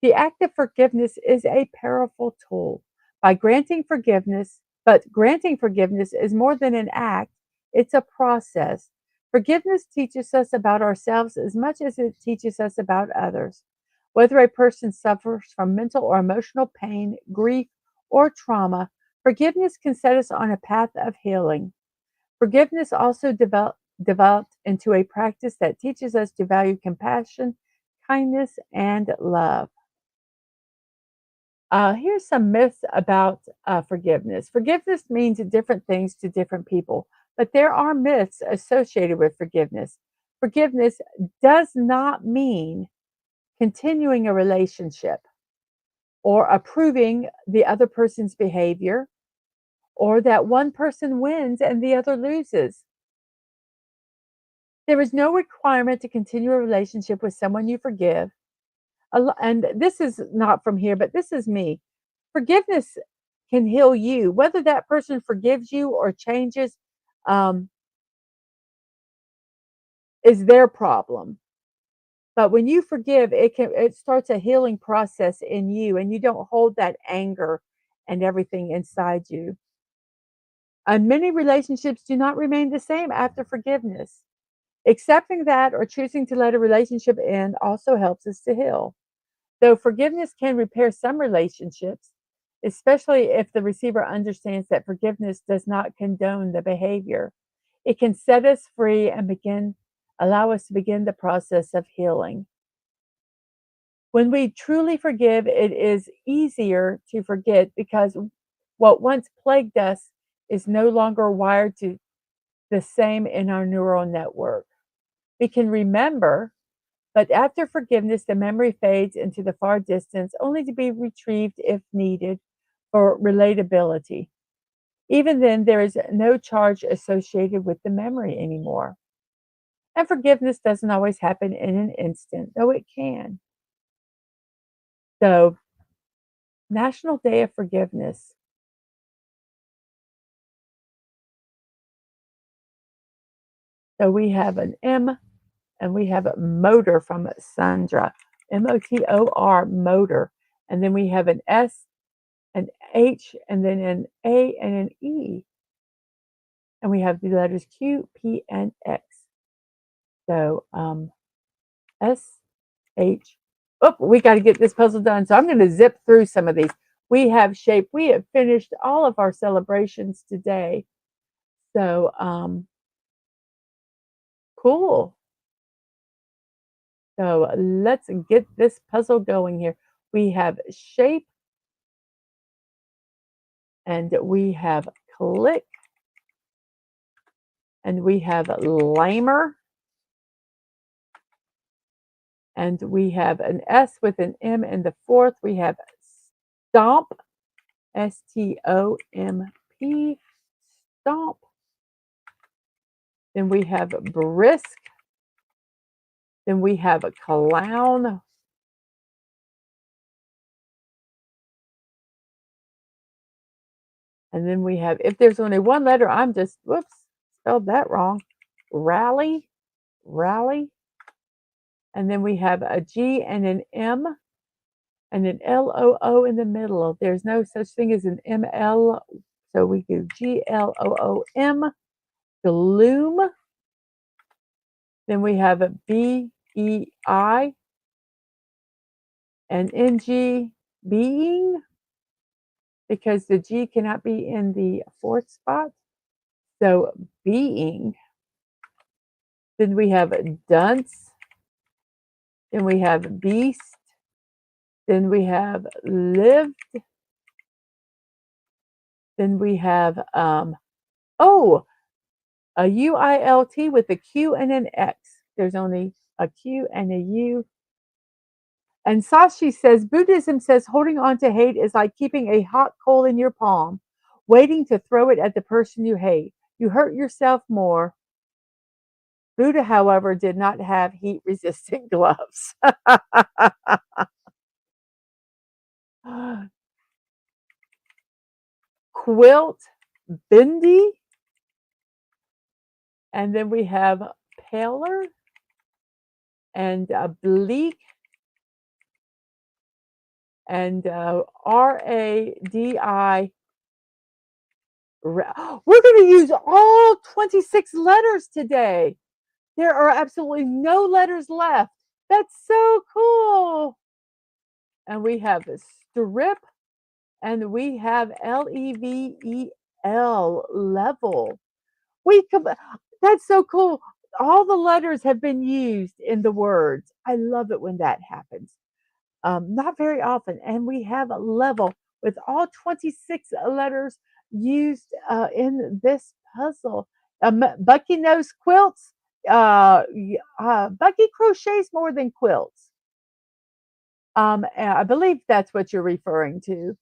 The act of forgiveness is a powerful tool. By granting forgiveness, but granting forgiveness is more than an act, it's a process. Forgiveness teaches us about ourselves as much as it teaches us about others. Whether a person suffers from mental or emotional pain, grief, or trauma, forgiveness can set us on a path of healing. Forgiveness also developed into a practice that teaches us to value compassion, kindness, and love. Here's some myths about forgiveness. Forgiveness means different things to different people, but there are myths associated with forgiveness. Forgiveness does not mean continuing a relationship or approving the other person's behavior or that one person wins and the other loses. There is no requirement to continue a relationship with someone you forgive. And this is not from here, but this is me. Forgiveness can heal you. Whether that person forgives you or changes um, is their problem. But when you forgive, it starts a healing process in you, and you don't hold that anger and everything inside you. And many relationships do not remain the same after forgiveness. Accepting that or choosing to let a relationship end also helps us to heal. Though forgiveness can repair some relationships, especially if the receiver understands that forgiveness does not condone the behavior, it can set us free and allow us to begin the process of healing. When we truly forgive, it is easier to forget because what once plagued us is no longer wired to the same in our neural network. We can remember, but after forgiveness, the memory fades into the far distance, only to be retrieved if needed for relatability. Even then, there is no charge associated with the memory anymore. And forgiveness doesn't always happen in an instant, though it can. So, National Day of Forgiveness. So, we have an M and we have a motor from Sandra, Motor, motor. And then we have an S, an H, and then an A and an E. And we have the letters Q, P, and X. So S, H. Oh, we got to get this puzzle done. So I'm going to zip through some of these. We have shape. We have finished all of our celebrations today. So cool. So let's get this puzzle going here. We have shape and we have click and we have lamer and we have an S with an M in the fourth. We have stomp, STOMP, stomp. Then we have brisk. Then we have a clown. And then we have, if there's only one letter, I'm just, whoops, spelled that wrong. Rally, rally. And then we have a G and an M and an LOO in the middle. There's no such thing as an ML. So we do GLOOM, gloom. Then we have a BEI and NG, being, because the G cannot be in the fourth spot. So being. Then we have dunce. Then we have beast. Then we have lived. Then we have, oh, a UILT with a Q and an X. There's only a Q and a U. And Sashi says, Buddhism says holding on to hate is like keeping a hot coal in your palm, waiting to throw it at the person you hate. You hurt yourself more. Buddha, however, did not have heat resistant gloves. Quilt, bindi. And then we have paler and bleak and RADI. We're going to use all 26 letters today. There are absolutely no letters left. That's so cool. And we have strip and we have LEVEL, level. That's so cool. All the letters have been used in the words. I love it when that happens. Not very often. And we have a level with all 26 letters used in this puzzle. Bucky knows quilts. Bucky crochets more than quilts. I believe that's what you're referring to.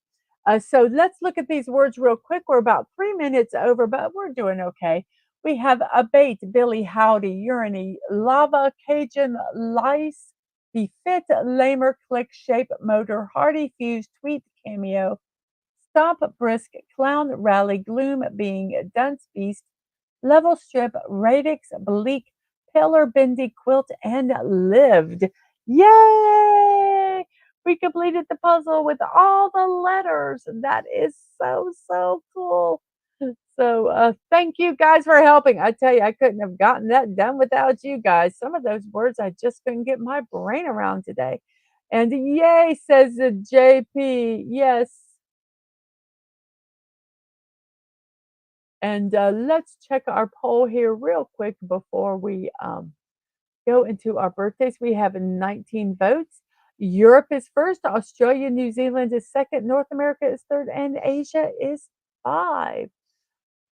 So let's look at these words real quick. We're about 3 minutes over, but we're doing okay. We have abate, Billy, howdy, urinary, lava, Cajun, lice, befit, lamer, click, shape, motor, hardy, fuse, tweet, cameo, stomp, brisk, clown, rally, gloom, being, dunce, beast, level strip, radix, bleak, pillar, bendy, quilt, and lived. Yay! We completed the puzzle with all the letters. That is so, so cool. So thank you guys for helping. I tell you, I couldn't have gotten that done without you guys. Some of those words I just couldn't get my brain around today. And yay, says the JP. Yes. And let's check our poll here real quick before we go into our birthdays. We have 19 votes. Europe is first, Australia, New Zealand is second, North America is third, and Asia is 5.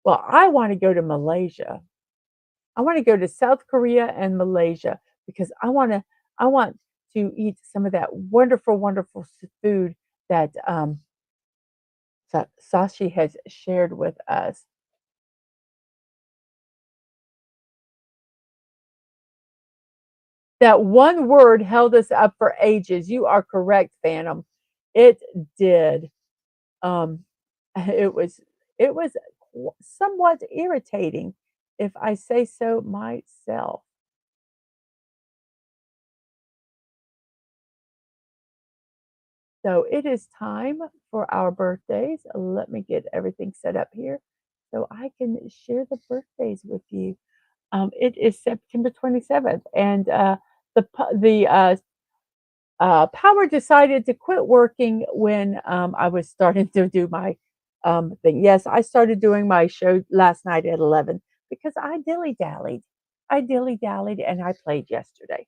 Well, I want to go to Malaysia. I want to go to South Korea and Malaysia because I want to eat some of that wonderful, wonderful food that Sashi has shared with us. That one word held us up for ages. You are correct, Phantom. It did. Um, it was it was somewhat irritating, if I say so myself. So it is time for our birthdays. Let me get everything set up here so I can share the birthdays with you. It is September 27th, and the power decided to quit working when I was starting to do my thing. Yes, I started doing my show last night at 11 because I dilly dallied. I dilly dallied and I played yesterday.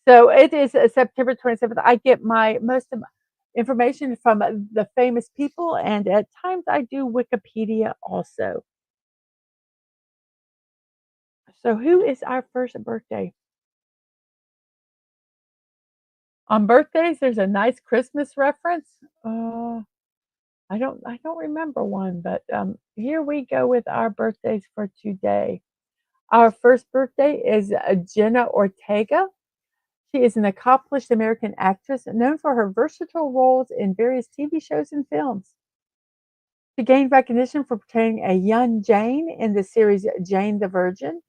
So it is September 27th. I get my most of my information from the famous people, and at times I do Wikipedia also. So who is our first birthday? On birthdays, there's a nice Christmas reference. Uh, I don't remember one, but here we go with our birthdays for today. Our first birthday is Jenna Ortega. She is an accomplished American actress known for her versatile roles in various TV shows and films. She gained recognition for portraying a young Jane in the series Jane the Virgin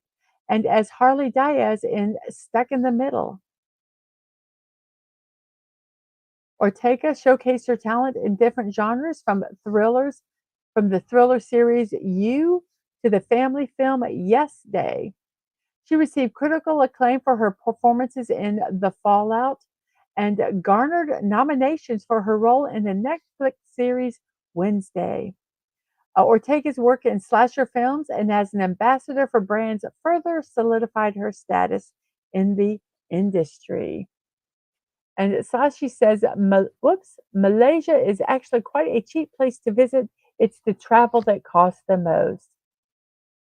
and as Harley Diaz in Stuck in the Middle. Ortega showcased her talent in different genres from the thriller series You to the family film Yes Day. She received critical acclaim for her performances in The Fallout and garnered nominations for her role in the Netflix series Wednesday. Ortega's work in slasher films and as an ambassador for brands further solidified her status in the industry. And Sashi says, whoops, Malaysia is actually quite a cheap place to visit. It's the travel that costs the most.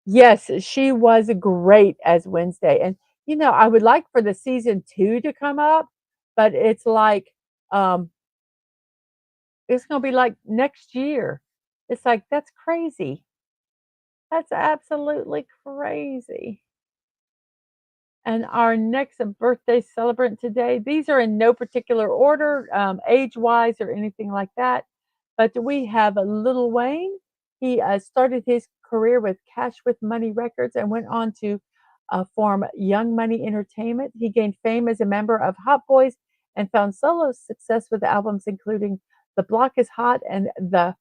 Yes, she was great as Wednesday. And, I would like for the season two to come up, but it's like, um, it's going to be like next year. It's like, that's crazy. That's absolutely crazy. And our next birthday celebrant today, these are in no particular order, age wise or anything like that. But we have Lil Wayne. He started his career with Cash with Money Records and went on to form Young Money Entertainment. He gained fame as a member of Hot Boys and found solo success with albums including The Block is Hot and The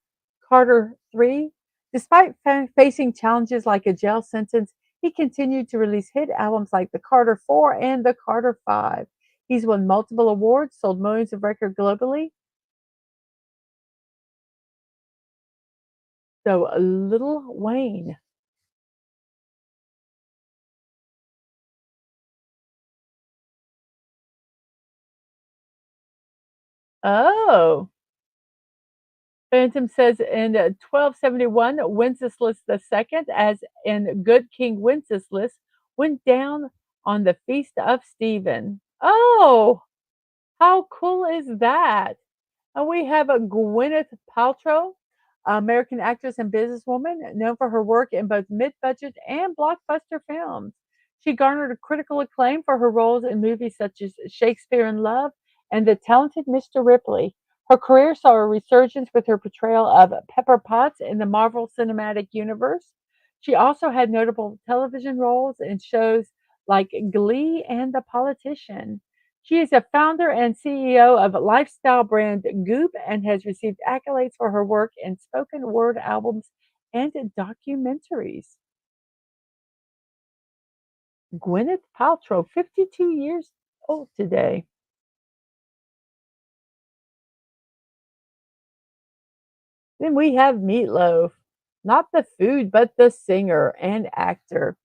Carter 3. Despite facing challenges like a jail sentence, he continued to release hit albums like The Carter 4 and The Carter 5. He's won multiple awards, sold millions of records globally. So, Little Wayne. Oh, Phantom says in 1271, Wenceslas II, as in Good King Wenceslas, went down on the feast of Stephen. Oh, how cool is that? And we have a Gwyneth Paltrow, American actress and businesswoman known for her work in both mid-budget and blockbuster films. She garnered a critical acclaim for her roles in movies such as Shakespeare in Love and The Talented Mr. Ripley. Her career saw a resurgence with her portrayal of Pepper Potts in the Marvel Cinematic Universe. She also had notable television roles in shows like Glee and The Politician. She is a founder and CEO of lifestyle brand Goop and has received accolades for her work in spoken word albums and documentaries. Gwyneth Paltrow, 52 years old today. Then we have Meatloaf, not the food, but the singer and actor.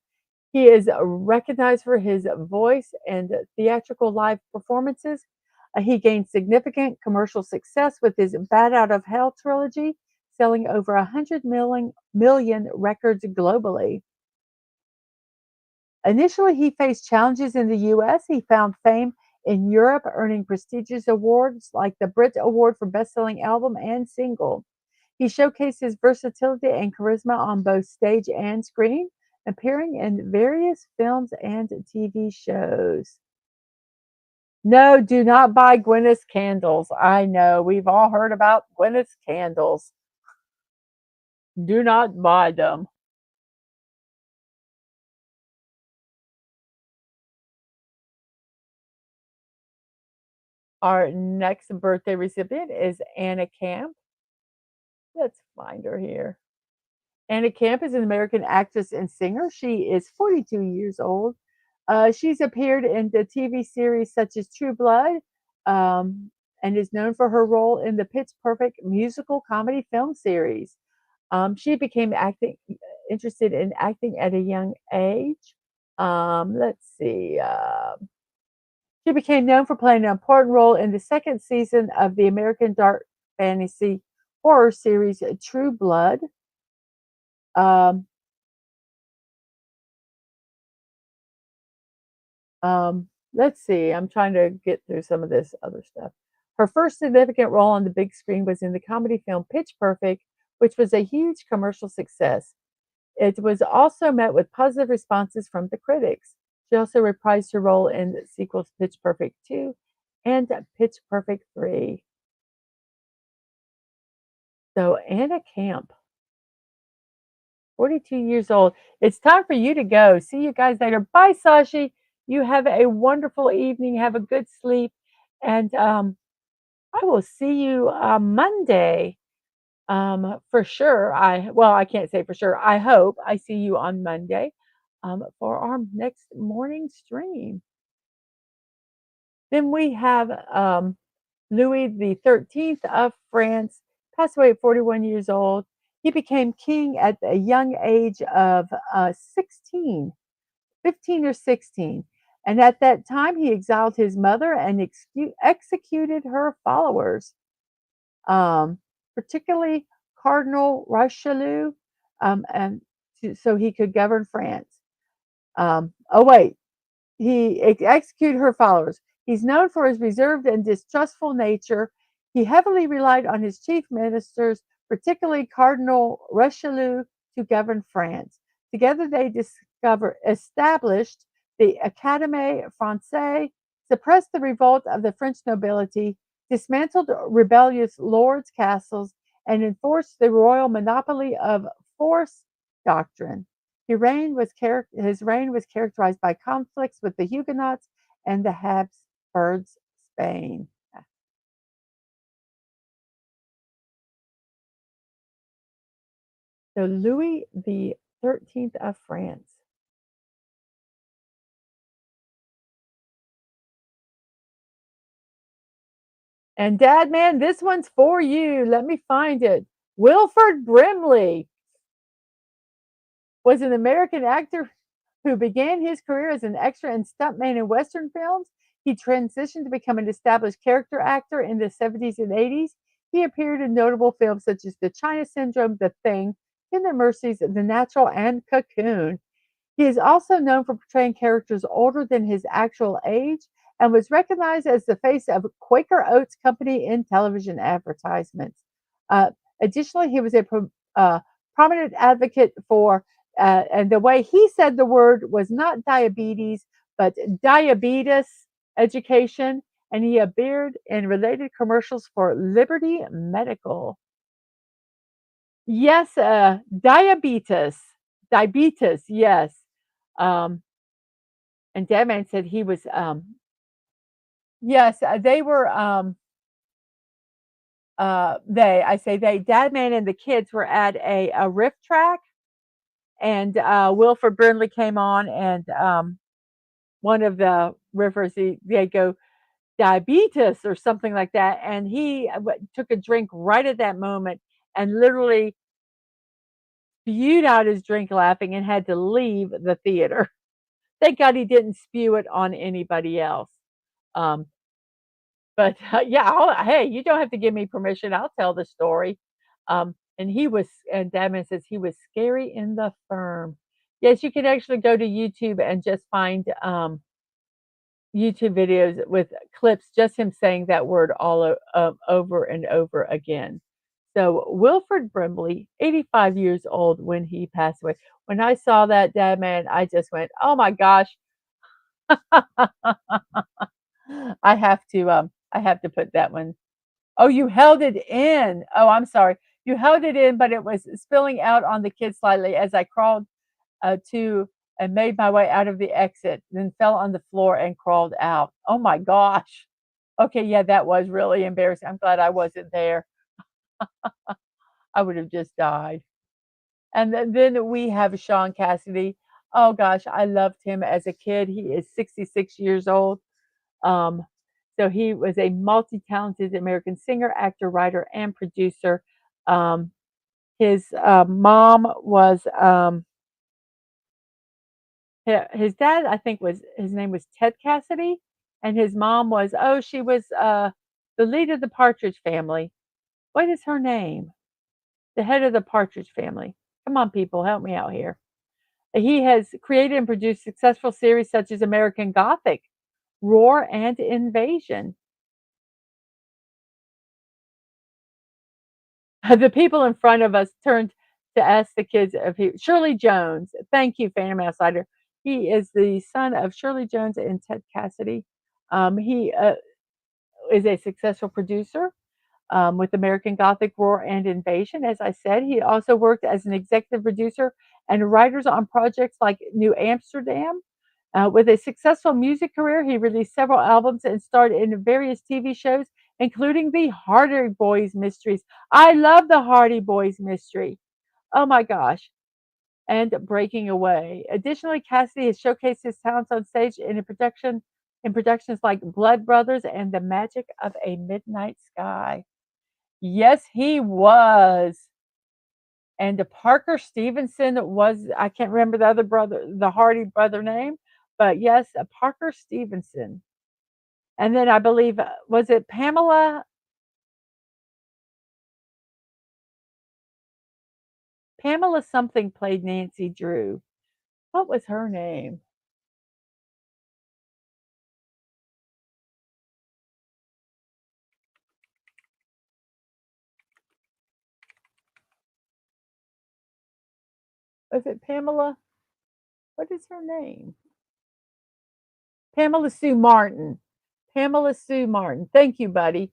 He is recognized for his voice and theatrical live performances. He gained significant commercial success with his Bad Out of Hell trilogy, selling over 100 million records globally. Initially, he faced challenges in the US. He found fame in Europe, earning prestigious awards like the Brit Award for Best Selling Album and Single. He showcased his versatility and charisma on both stage and screen, appearing in various films and TV shows. No, do not buy Gwyneth's candles. I know, we've all heard about Gwyneth's candles. Do not buy them. Our next birthday recipient is Anna Camp. Let's find her here. Anna Camp is an American actress and singer. She is 42 years old. She's appeared in the TV series such as True Blood um, and is known for her role in the Pitch Perfect musical comedy film series. She became acting interested in acting at a young age. Let's see. She became known for playing an important role in the second season of the American dark fantasy horror series True Blood. Um, let's see, I'm trying to get through some of this other stuff. Her first significant role on the big screen was in the comedy film Pitch Perfect, which was a huge commercial success. It was also met with positive responses from the critics. She also reprised her role in the sequels Pitch Perfect 2 and Pitch Perfect 3. So, Anna Camp, 42 years old. It's time for you to go. See you guys later. Bye, Sashi. You have a wonderful evening. Have a good sleep. And I will see you Monday for sure. I can't say for sure. I hope I see you on Monday for our next morning stream. Then we have Louis the 13th of France, passed away at 41 years old. He became king at a young age of 16, 15 or 16. And at that time, he exiled his mother and executed her followers, particularly Cardinal Richelieu, and so he could govern France. Oh, wait, he executed her followers. He's known for his reserved and distrustful nature. He heavily relied on his chief ministers, particularly Cardinal Richelieu, to govern France. Together, they established the Académie Française, suppressed the revolt of the French nobility, dismantled rebellious lords' castles, and enforced the royal monopoly of force doctrine. His reign was characterized by conflicts with the Huguenots and the Habsburgs, Spain. So Louis the 13th of France. And Dad, man, this one's for you. Let me find it. Wilford Brimley was an American actor who began his career as an extra and stuntman in Western films. He transitioned to become an established character actor in the 70s and 80s. He appeared in notable films such as The China Syndrome, The Thing, Tender Mercies, The Natural, and Cocoon. He is also known for portraying characters older than his actual age and was recognized as the face of Quaker Oats Company in television advertisements. Uh, Additionally, he was a prominent advocate for, and the way he said the word was not diabetes, but diabetes education, and he appeared in related commercials for Liberty Medical. Yes, diabetes, yes. Um, and Deadman said he was, yes, they were, I say they, Dadman and the kids were at a riff track, and Wilford Brimley came on, and one of the riffers, they go, diabetes or something like that. And he took a drink right at that moment and literally spewed out his drink laughing and had to leave the theater. Thank God he didn't spew it on anybody else. Um, but yeah, hey, you don't have to give me permission. I'll tell the story. And Dadman says he was scary in the firm. Yes, you can actually go to YouTube and just find YouTube videos with clips, just him saying that word over and over again. So Wilford Brimley, 85 years old when he passed away. When I saw that, Dad, man, I just went, "Oh my gosh." I have to put that one. Oh, you held it in. Oh, I'm sorry. You held it in, but it was spilling out on the kids slightly as I crawled to and made my way out of the exit, then fell on the floor and crawled out. Oh my gosh. Okay, yeah, that was really embarrassing. I'm glad I wasn't there. I would have just died. And then we have Sean Cassidy. Oh gosh, I loved him as a kid. He is 66 years old. Um, so he was a multi-talented American singer, actor, writer, and producer. Um, his mom was his dad, I think, was his name was Ted Cassidy, and his mom was, oh, she was the lead of the Partridge Family. What is her name? The head of the Partridge Family. Come on, people, help me out here. He has created and produced successful series such as American Gothic, Roar, and Invasion. The people in front of us turned to ask the kids if he Shirley Jones. Thank you, Phantom Outsider. He is the son of Shirley Jones and Ted Cassidy. He is a successful producer with American Gothic, Roar, and Invasion. As I said, he also worked as an executive producer and writers on projects like New Amsterdam. With a successful music career, he released several albums and starred in various TV shows, including the Hardy Boys Mysteries. I love the Hardy Boys Mystery. Oh my gosh. And Breaking Away. Additionally, Cassidy has showcased his talents on stage and in productions like Blood Brothers and The Magic of a Midnight Sky. Yes, he was. And Parker Stevenson was, I can't remember the other brother, the Hardy brother name, but yes, Parker Stevenson. And then I believe, was it Pamela? Pamela something played Nancy Drew. What was her name? Was it Pamela? What is her name? Pamela Sue Martin. Pamela Sue Martin. Thank you, buddy.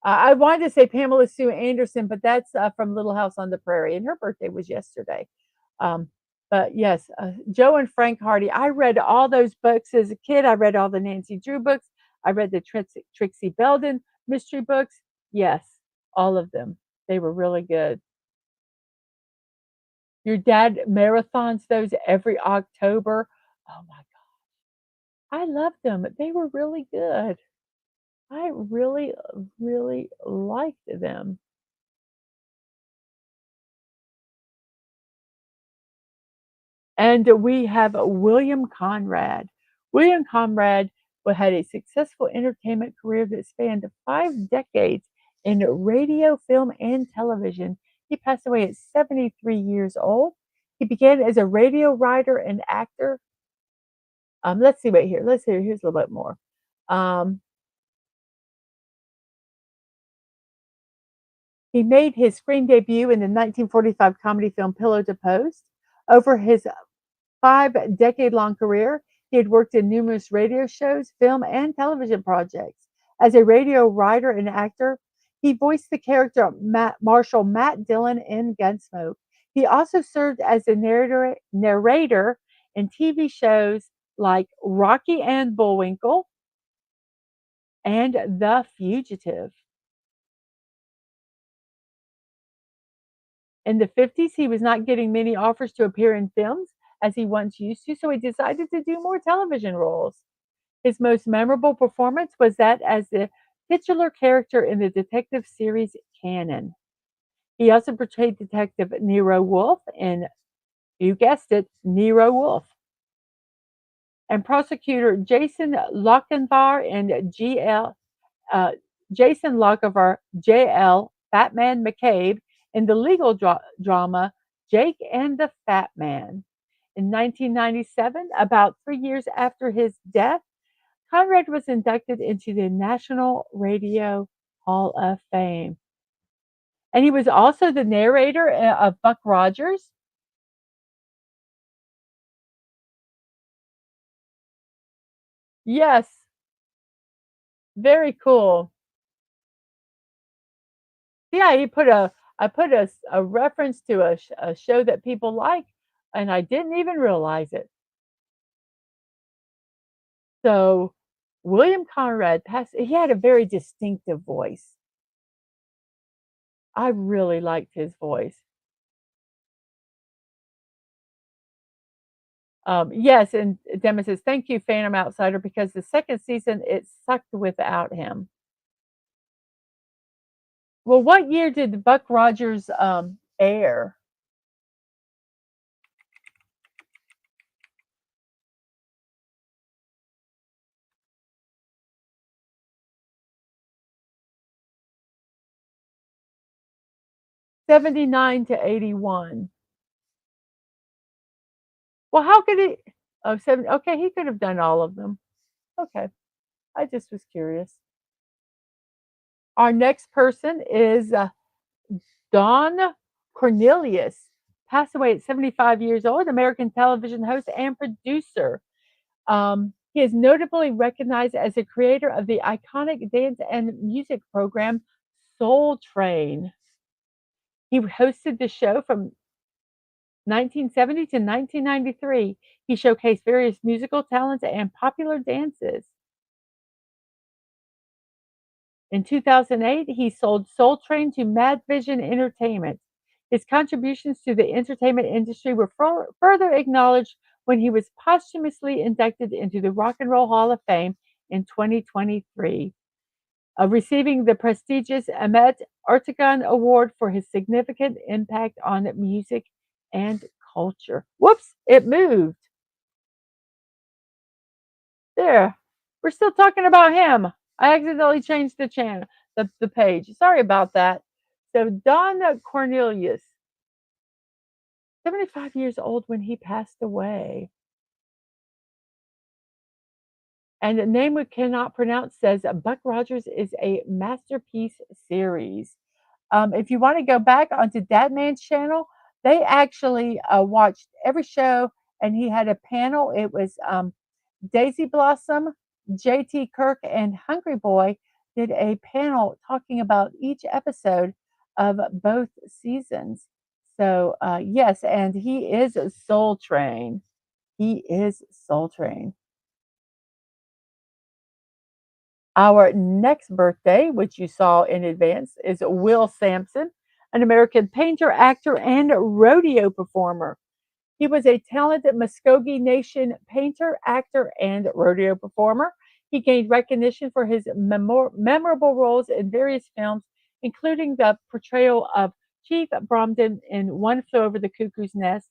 I wanted to say Pamela Sue Anderson, but that's from Little House on the Prairie, and her birthday was yesterday. Um, but yes, Joe and Frank Hardy. I read all those books as a kid. I read all the Nancy Drew books. I read the Trixie Belden mystery books. Yes, all of them. They were really good. Your dad marathons those every October. Oh my God. I loved them. They were really good. I really, really liked them. And we have William Conrad. William Conrad had a successful entertainment career that spanned 5 decades in radio, film, and television. He passed away at 73 years old. He began as a radio writer and actor. Let's see right here. Let's see. Here's a little bit more. Um, he made his screen debut in the 1945 comedy film Pillow to Post. Over his 5 decade long career, he had worked in numerous radio shows, film, and television projects. As a radio writer and actor, he voiced the character Marshal Matt Dillon in Gunsmoke. He also served as a narrator in TV shows like Rocky and Bullwinkle and The Fugitive. In the 50s, he was not getting many offers to appear in films as he once used to, so he decided to do more television roles. His most memorable performance was that as the titular character in the detective series Canon. He also portrayed Detective Nero Wolfe in, you guessed it, Nero Wolfe, and prosecutor Jason Lochinvar in uh, Jason Lochinvar, J.L. Fatman McCabe in the legal drama Jake and the Fat Man. In 1997, about 3 years after his death, Conrad was inducted into the National Radio Hall of Fame. And he was also the narrator of Buck Rogers. Yes, very cool. Yeah, he put a I put a reference to a show that people like, and I didn't even realize it. So William Conrad passed. He had a very distinctive voice. I really liked his voice. Yes, and Dema says, "Thank you, Phantom Outsider, because the second season it sucked without him." Well, what year did Buck Rogers air? 79 to 81. Well, how could he? Oh, seven. Okay, he could have done all of them. Okay, I just was curious. Our next person is Don Cornelius, passed away at 75 years old, American television host and producer. He is notably recognized as the creator of the iconic dance and music program Soul Train. He hosted the show from 1970 to 1993. He showcased various musical talents and popular dances. In 2008, he sold Soul Train to Mad Vision Entertainment. His contributions to the entertainment industry were further acknowledged when he was posthumously inducted into the Rock and Roll Hall of Fame in 2023, receiving the prestigious Ahmet Ertegun Award for his significant impact on music and culture. Whoops, it moved. There. We're still talking about him. I accidentally changed the channel, the page. Sorry about that. So Don Cornelius, 75 years old when he passed away. And the name we cannot pronounce says Buck Rogers is a masterpiece series. If you want to go back onto Dadman's channel, they actually watched every show, and he had a panel. It was Daisy Blossom, JT Kirk, and Hungry Boy did a panel talking about each episode of both seasons. So, yes, and he is Soul Train. He is Soul Train. Our next birthday, which you saw in advance, is Will Sampson, an American painter, actor, and rodeo performer. He was a talented Muskogee Nation painter, actor, and rodeo performer. He gained recognition for his memorable roles in various films, including the portrayal of Chief Bromden in One Flew Over the Cuckoo's Nest,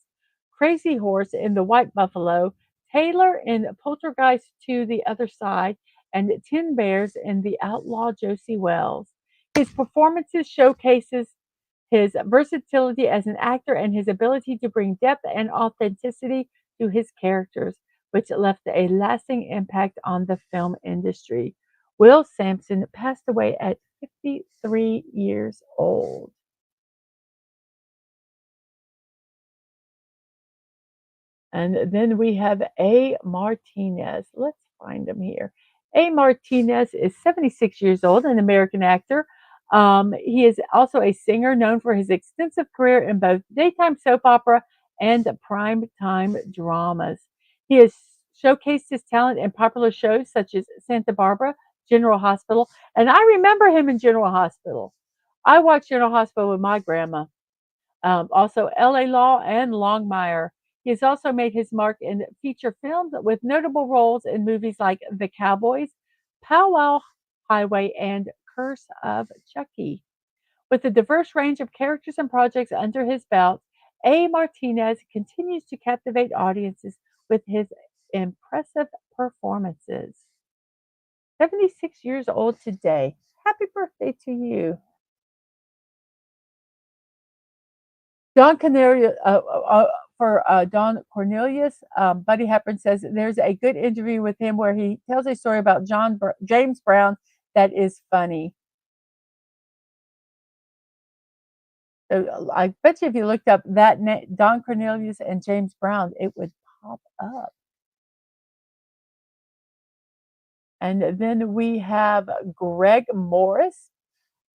Crazy Horse in The White Buffalo, Taylor in Poltergeist to the Other Side, and Tin Bears in The Outlaw Josie Wells. His performances showcases his versatility as an actor and his ability to bring depth and authenticity to his characters, which left a lasting impact on the film industry. Will Sampson passed away at 53 years old. And then we have A. Martinez. Let's find him here. A. Martinez is 76 years old, an American actor. He is also a singer known for his extensive career in both daytime soap opera and prime time dramas. He has showcased his talent in popular shows such as Santa Barbara, General Hospital, and I remember him in General Hospital. I watched General Hospital with my grandma. Also, LA Law and Longmire. He has also made his mark in feature films with notable roles in movies like The Cowboys, Powwow Highway, and Curse of Chucky. With a diverse range of characters and projects under his belt, A. Martinez continues to captivate audiences with his impressive performances. 76 years old today. Happy birthday to you. Don Cornelius, Don Cornelius, Buddy Hepburn says there's a good interview with him where he tells a story about James Brown that is funny. So I bet you if you looked up that Don Cornelius and James Brown, it would pop up. And then we have Greg Morris,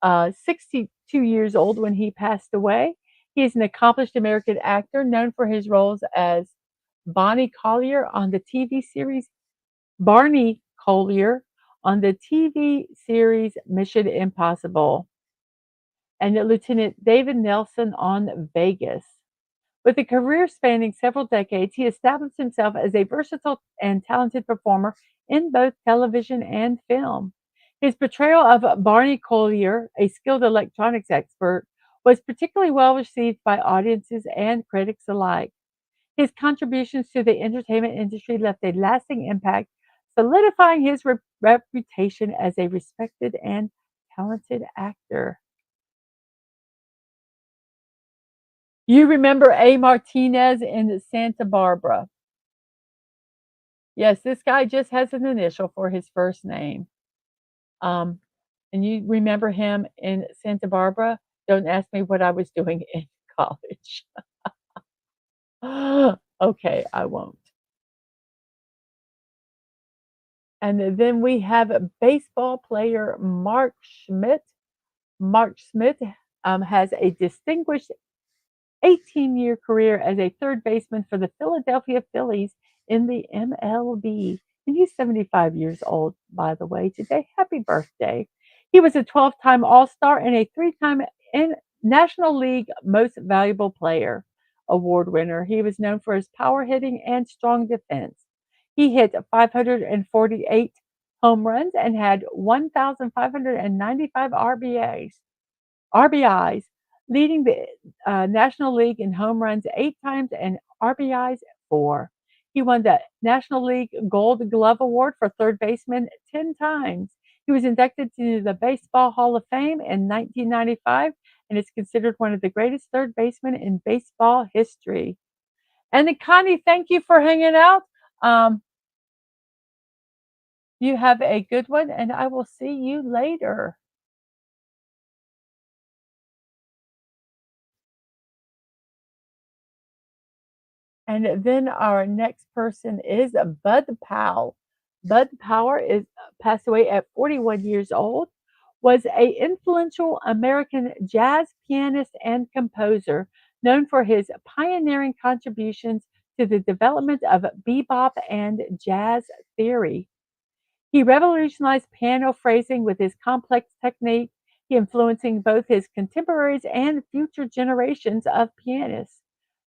62 years old when he passed away. He is an accomplished American actor known for his roles as Bonnie Collier on the TV series Barney Collier on the TV series Mission Impossible, and Lieutenant David Nelson on Vegas. With a career spanning several decades, he established himself as a versatile and talented performer in both television and film. His portrayal of Barney Collier, a skilled electronics expert, was particularly well received by audiences and critics alike. His contributions to the entertainment industry left a lasting impact, solidifying his reputation as a respected and talented actor. You remember A. Martinez in Santa Barbara. Yes, this guy just has an initial for his first name. Um, and you remember him in Santa Barbara? Don't ask me what I was doing in college. Okay, I won't. And then we have a baseball player Mark Schmidt. Mark Schmidt has a distinguished 18-year career as a third baseman for the Philadelphia Phillies in the MLB. And he's 75 years old, by the way, today. Happy birthday. He was a 12-time All-Star and a three-time National League Most Valuable Player award winner. He was known for his power hitting and strong defense. He hit 548 home runs and had 1,595 RBIs, leading the National League in home runs 8 times and RBIs 4. He won the National League Gold Glove Award for third baseman 10 times. He was inducted to the Baseball Hall of Fame in 1995 and is considered one of the greatest third basemen in baseball history. And then Connie, thank you for hanging out. Um, you have a good one, and I will see you later. And then our next person is Bud Powell. Bud Powell is passed away at 41 years old, was a influential American jazz pianist and composer known for his pioneering contributions to the development of bebop and jazz theory. He revolutionized piano phrasing with his complex technique, influencing both his contemporaries and future generations of pianists.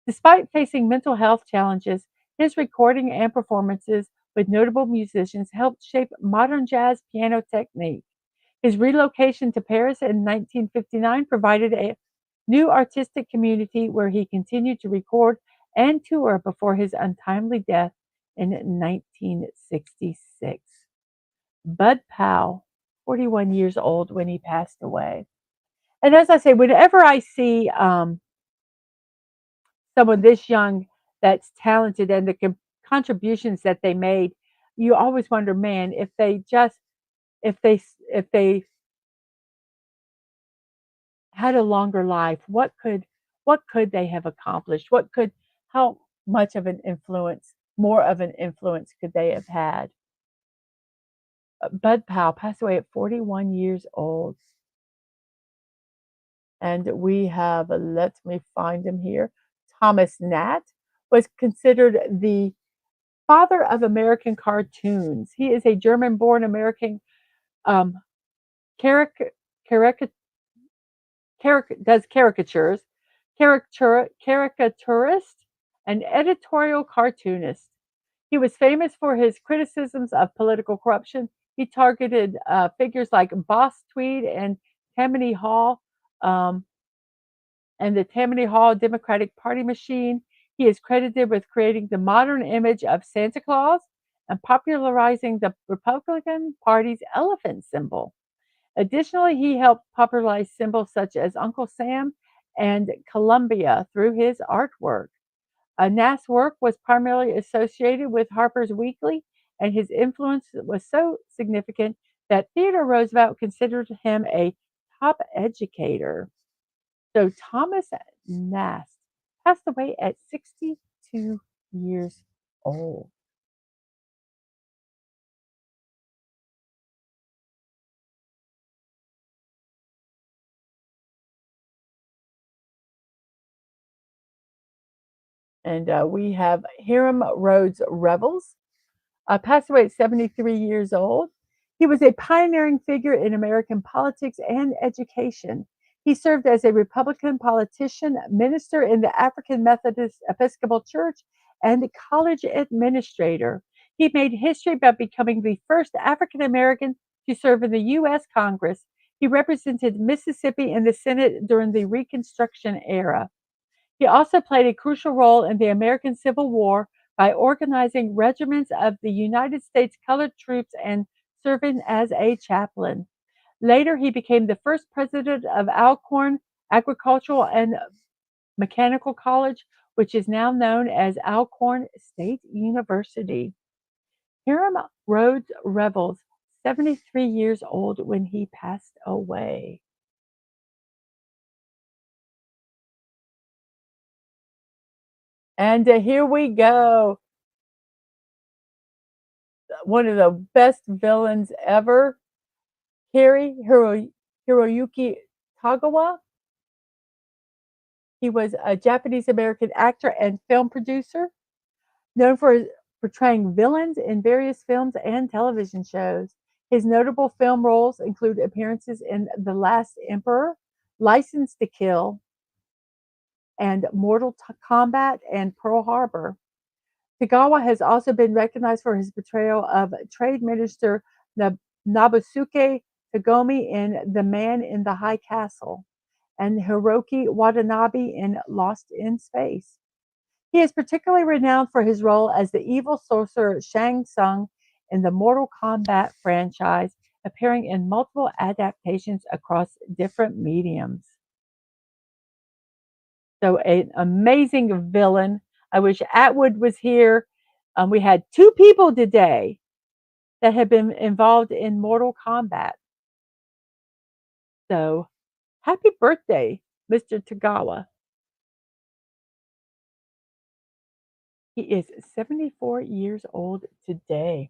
Despite facing mental health challenges, his recording and performances with notable musicians helped shape modern jazz piano technique. His relocation to Paris in 1959 provided a new artistic community where he continued to record and tour before his untimely death in 1966. Bud Powell, 41 years old when he passed away. And as I say, whenever I see someone this young that's talented and the contributions that they made, you always wonder, man, if they had a longer life, what could they have accomplished? What could how much of an influence, more of an influence could they have had? Bud Powell passed away at 41 years old. And we have, let me find him here. Thomas Nat was considered the father of American cartoons. He is a German born American um, caric- caric- does caricatures, caricaturist, and editorial cartoonist. He was famous for his criticisms of political corruption. He targeted figures like Boss Tweed and Tammany Hall. And the Tammany Hall Democratic Party machine. He is credited with creating the modern image of Santa Claus and popularizing the Republican Party's elephant symbol. Additionally, he helped popularize symbols such as Uncle Sam and Columbia through his artwork. Nass' work was primarily associated with Harper's Weekly, and his influence was so significant that Theodore Roosevelt considered him a top educator. So Thomas Nast passed away at 62 years old. And we have Hiram Rhodes Revels, passed away at 73 years old. He was a pioneering figure in American politics and education. He served as a Republican politician, minister in the African Methodist Episcopal Church, and a college administrator. He made history by becoming the first African American to serve in the U.S. Congress. He represented Mississippi in the Senate during the Reconstruction era. He also played a crucial role in the American Civil War by organizing regiments of the United States colored troops and serving as a chaplain. Later, he became the first president of Alcorn Agricultural and Mechanical College, which is now known as Alcorn State University. Hiram Rhodes Revels, 73 years old when he passed away. And here we go. One of the best villains ever, Hiroyuki Tagawa. He was a Japanese American actor and film producer, known for portraying villains in various films and television shows. His notable film roles include appearances in The Last Emperor, License to Kill, and Mortal Kombat and Pearl Harbor. Tagawa has also been recognized for his portrayal of Trade Minister Nobusuke Tagomi in The Man in the High Castle and Hiroki Watanabe in Lost in Space. He is particularly renowned for his role as the evil sorcerer Shang Tsung in the Mortal Kombat franchise, appearing in multiple adaptations across different mediums. So, an amazing villain. I wish Atwood was here. We had two people today that have been involved in Mortal Kombat. So, happy birthday, Mr. Tagawa. He is 74 years old today.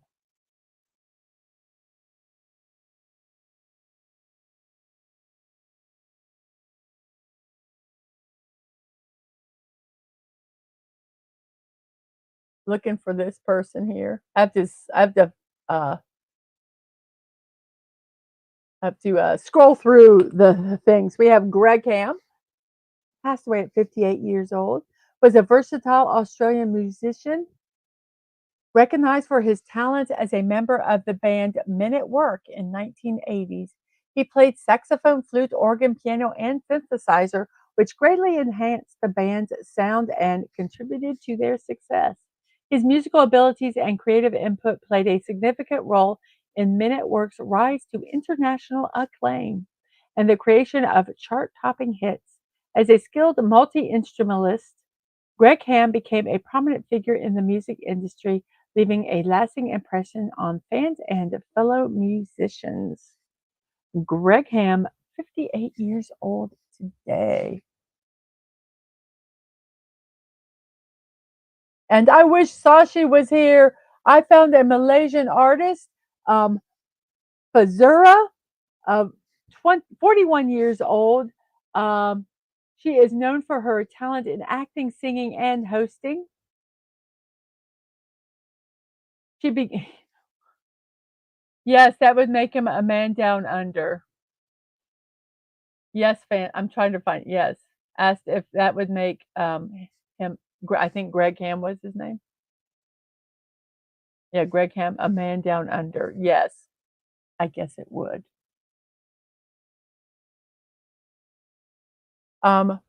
Looking for this person here. Uh, scroll through the things. We have Greg Ham, passed away at 58 years old, was a versatile Australian musician, recognized for his talents as a member of the band Men at Work in 1980s. He played saxophone, flute, organ, piano, and synthesizer, which greatly enhanced the band's sound and contributed to their success. His musical abilities and creative input played a significant role in Men at Work's rise to international acclaim and the creation of chart-topping hits. As a skilled multi-instrumentalist, Greg Ham became a prominent figure in the music industry, leaving a lasting impression on fans and fellow musicians. Greg Ham, 58 years old today. And I wish Sashi was here. I found a Malaysian artist, um, Fazura, 41 years old. Um, she is known for her talent in acting, singing, and hosting. She be Yes, that would make him a man down under. Yes, fan. I'm trying to find. Yes, asked if that would make him. I think Greg Ham was his name. Yeah, Greg Ham, a man down under. Yes, I guess it would. Um,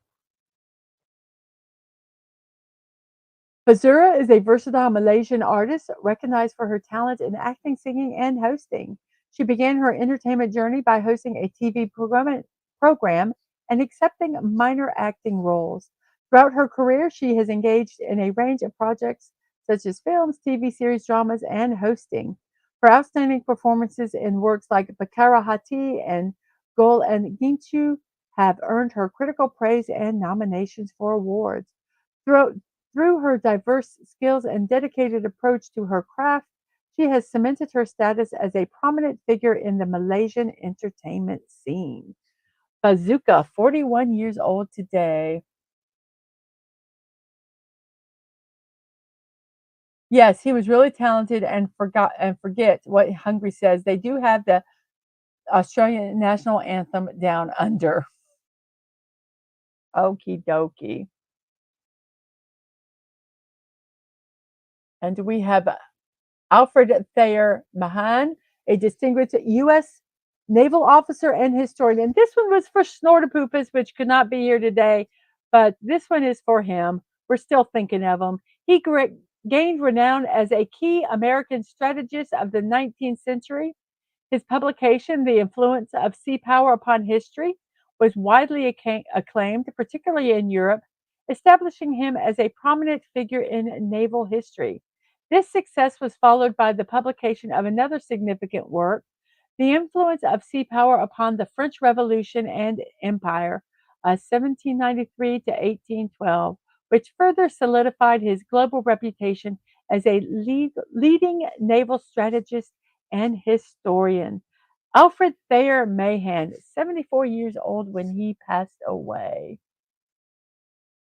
Fazura is a versatile Malaysian artist recognized for her talent in acting, singing, and hosting. She began her entertainment journey by hosting a TV program and accepting minor acting roles. Throughout her career, she has engaged in a range of projects such as films, TV series, dramas, and hosting. Her outstanding performances in works like Bakara Hati and Gol and Ginchu have earned her critical praise and nominations for awards. Throughout through her diverse skills and dedicated approach to her craft, she has cemented her status as a prominent figure in the Malaysian entertainment scene. Bazooka, 41 years old today. Yes, he was really talented and forget what Hungry says. They do have the Australian national anthem down under. Okie dokie. And we have Alfred Thayer Mahan, a distinguished U.S. naval officer and historian. And this one was for Snortopoopas, which could not be here today, but this one is for him. We're still thinking of him. He gained renown as a key American strategist of the 19th century. His publication, The Influence of Sea Power Upon History, was widely acclaimed, particularly in Europe. establishing him as a prominent figure in naval history. This success was followed by the publication of another significant work, The Influence of Sea Power Upon the French Revolution and Empire, 1793 to 1812, which further solidified his global reputation as a leading naval strategist and historian. Alfred Thayer Mahan, 74 years old when he passed away.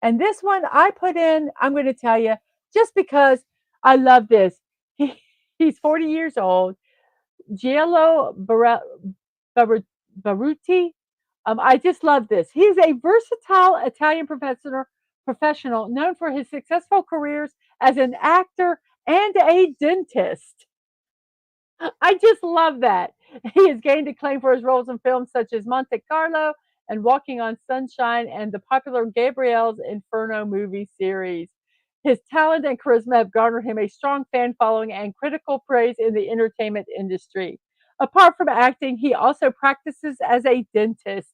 And this one I put in, I'm going to tell you, just because I love this. He, he's 40 years old. Giello Baruti. I just love this. He's a versatile Italian professional known for his successful careers as an actor and a dentist. I just love that. He has gained acclaim for his roles in films such as Monte Carlo and Walking on Sunshine and the popular Gabrielle's Inferno movie series. His talent and charisma have garnered him a strong fan following and critical praise in the entertainment industry. Apart from acting, he also practices as a dentist,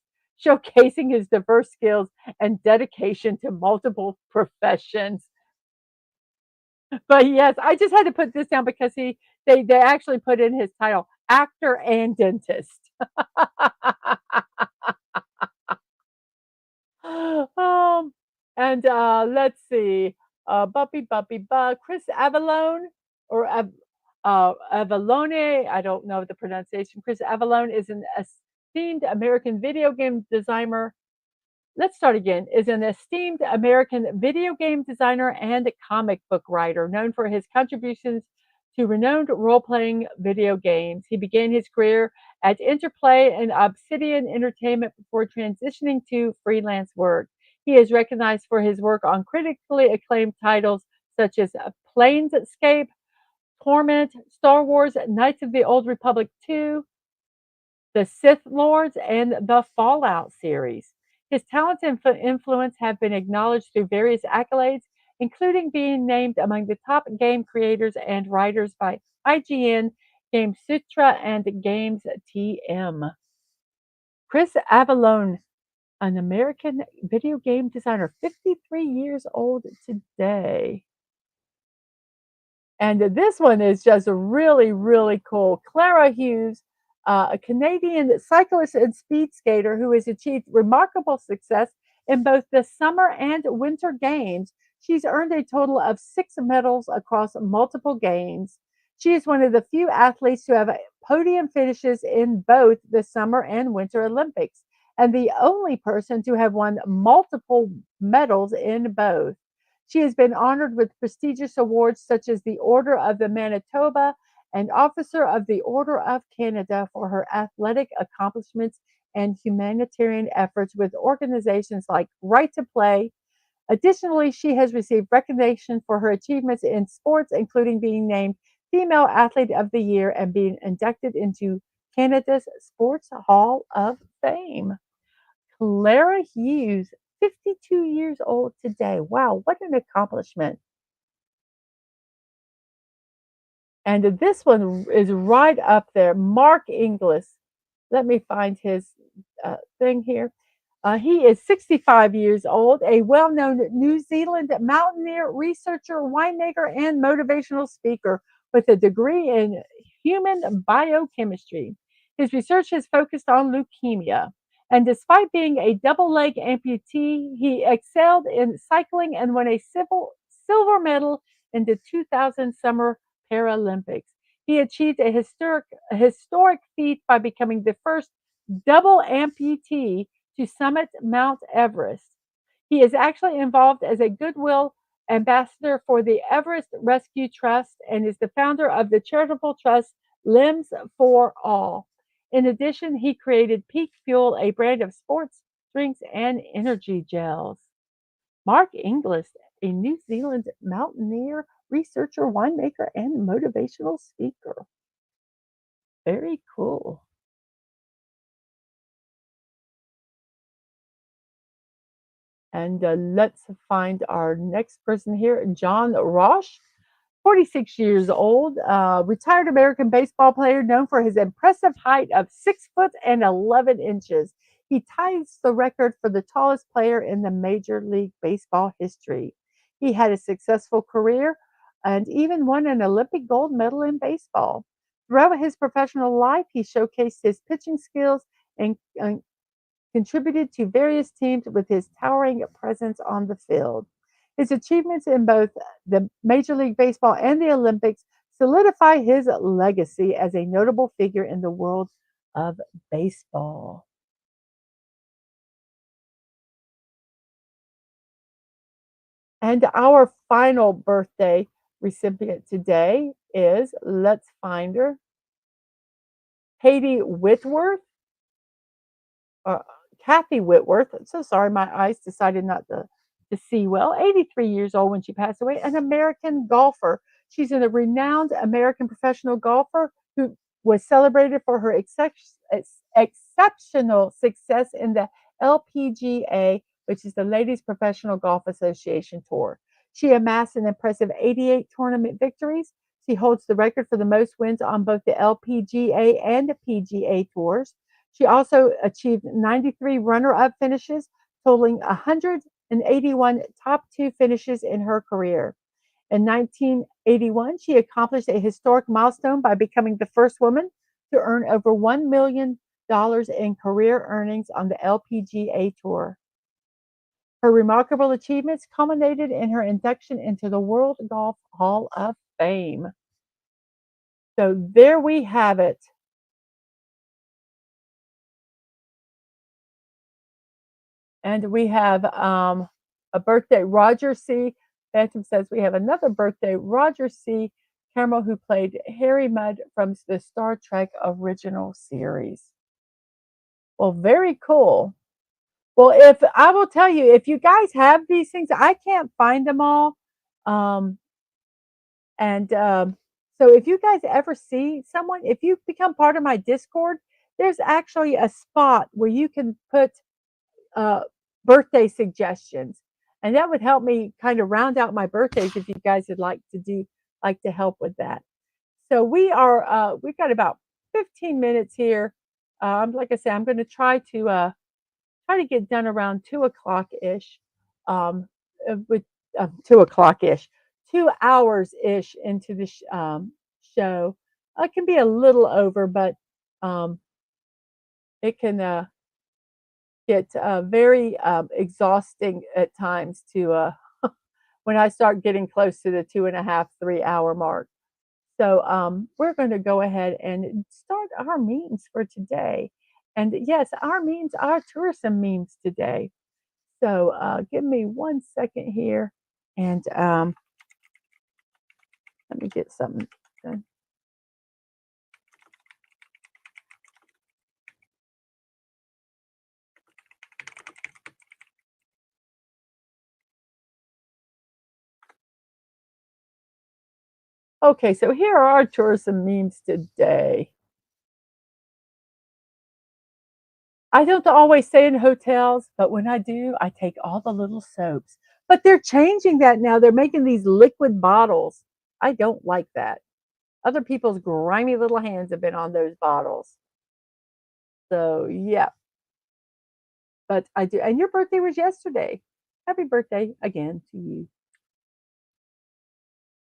showcasing his diverse skills and dedication to multiple professions. But yes, I just had to put this down because they actually put in his title, actor and dentist. um, and let's see, Chris Avalone or Avalone. I don't know the pronunciation. Chris Avalone is an esteemed American video game designer. Let's start again, is an esteemed American video game designer and comic book writer known for his contributions to renowned role playing video games. He began his career at Interplay and Obsidian Entertainment before transitioning to freelance work. He is recognized for his work on critically acclaimed titles such as Planescape, Torment, Star Wars, Knights of the Old Republic 2, the Sith Lords, and the Fallout series. His talents and influence have been acknowledged through various accolades, including being named among the top game creators and writers by IGN, Game Sutra, and Games TM. Chris Avalone, an American video game designer, 53 years old today. And this one is just really, really cool. Clara Hughes, a Canadian cyclist and speed skater who has achieved remarkable success in both the summer and winter games. She's earned a total of 6 medals across multiple games. She is one of the few athletes to have podium finishes in both the summer and winter Olympics, and the only person to have won multiple medals in both. She has been honored with prestigious awards such as the Order of the Manitoba and Officer of the Order of Canada for her athletic accomplishments and humanitarian efforts with organizations like Right to Play. Additionally, she has received recognition for her achievements in sports, including being named Female Athlete of the Year and being inducted into Canada's Sports Hall of Fame. Clara Hughes, 52 years old today. Wow, what an accomplishment. And this one is right up there. Mark Inglis. Let me find his thing here. He is 65 years old, a well known New Zealand mountaineer, researcher, winemaker, and motivational speaker with a degree in human biochemistry. His research has focused on leukemia. And despite being a double leg amputee, he excelled in cycling and won a silver medal in the 2000 Summer Paralympics. He achieved a historic feat by becoming the first double amputee to summit Mount Everest. He is actually involved as a goodwill ambassador for the Everest Rescue Trust and is the founder of the charitable trust Limbs for All. In addition, he created Peak Fuel, a brand of sports drinks and energy gels. Mark Inglis, a New Zealand mountaineer, researcher, winemaker, and motivational speaker. Very cool. And let's find our next person here, John Roche, 46 years old, retired American baseball player known for his impressive height of 6 foot and 11 inches. He ties the record for the tallest player in the Major League Baseball history. He had a successful career and even won an Olympic gold medal in baseball. Throughout his professional life, he showcased his pitching skills and contributed to various teams with his towering presence on the field. His achievements in both the Major League Baseball and the Olympics solidify his legacy as a notable figure in the world of baseball. And our final birthday recipient today is, let's find her, Katie Whitworth. uh, Kathy Whitworth. So sorry, my eyes decided not to see well. 83 years old when she passed away, an American golfer. She's a renowned American professional golfer who was celebrated for her exceptional success in the LPGA, which is the Ladies Professional Golf Association Tour. She amassed an impressive 88 tournament victories. She holds the record for the most wins on both the LPGA and the PGA tours. She also achieved 93 runner up finishes, totaling 181 top two finishes in her career. In 1981, she accomplished a historic milestone by becoming the first woman to earn over $1 million in career earnings on the LPGA Tour. Her remarkable achievements culminated in her induction into the World Golf Hall of Fame. So there we have it. And we have a birthday, Roger C. Phantom says we have another birthday, Roger C. Campbell, who played Harry Mudd from the Star Trek original series. Well, very cool. Well, if I will tell you, if you guys have these things, I can't find them all. Um, and so if you guys ever see someone, if you become part of my Discord, there's actually a spot where you can put uh, birthday suggestions. And that would help me kind of round out my birthdays if you guys would like to help with that. So we've got about 15 minutes here. Like I said, I'm going to try to get done around 2 o'clock ish. With 2 o'clock ish, 2 hours ish into the show. It can be a little over, but um, it can get very exhausting at times to when I start getting close to the 2.5, 3 hour mark. So we're going to go ahead and start our memes for today. And yes, our memes are tourism memes today. So give me 1 second here and let me get something done. Okay, so here are our tourism memes today. I don't always stay in hotels, but when I do, I take all the little soaps. But they're changing that now. They're making these liquid bottles. I don't like that. Other people's grimy little hands have been on those bottles. So, yeah, but I do. And your birthday was yesterday. Happy birthday again to you.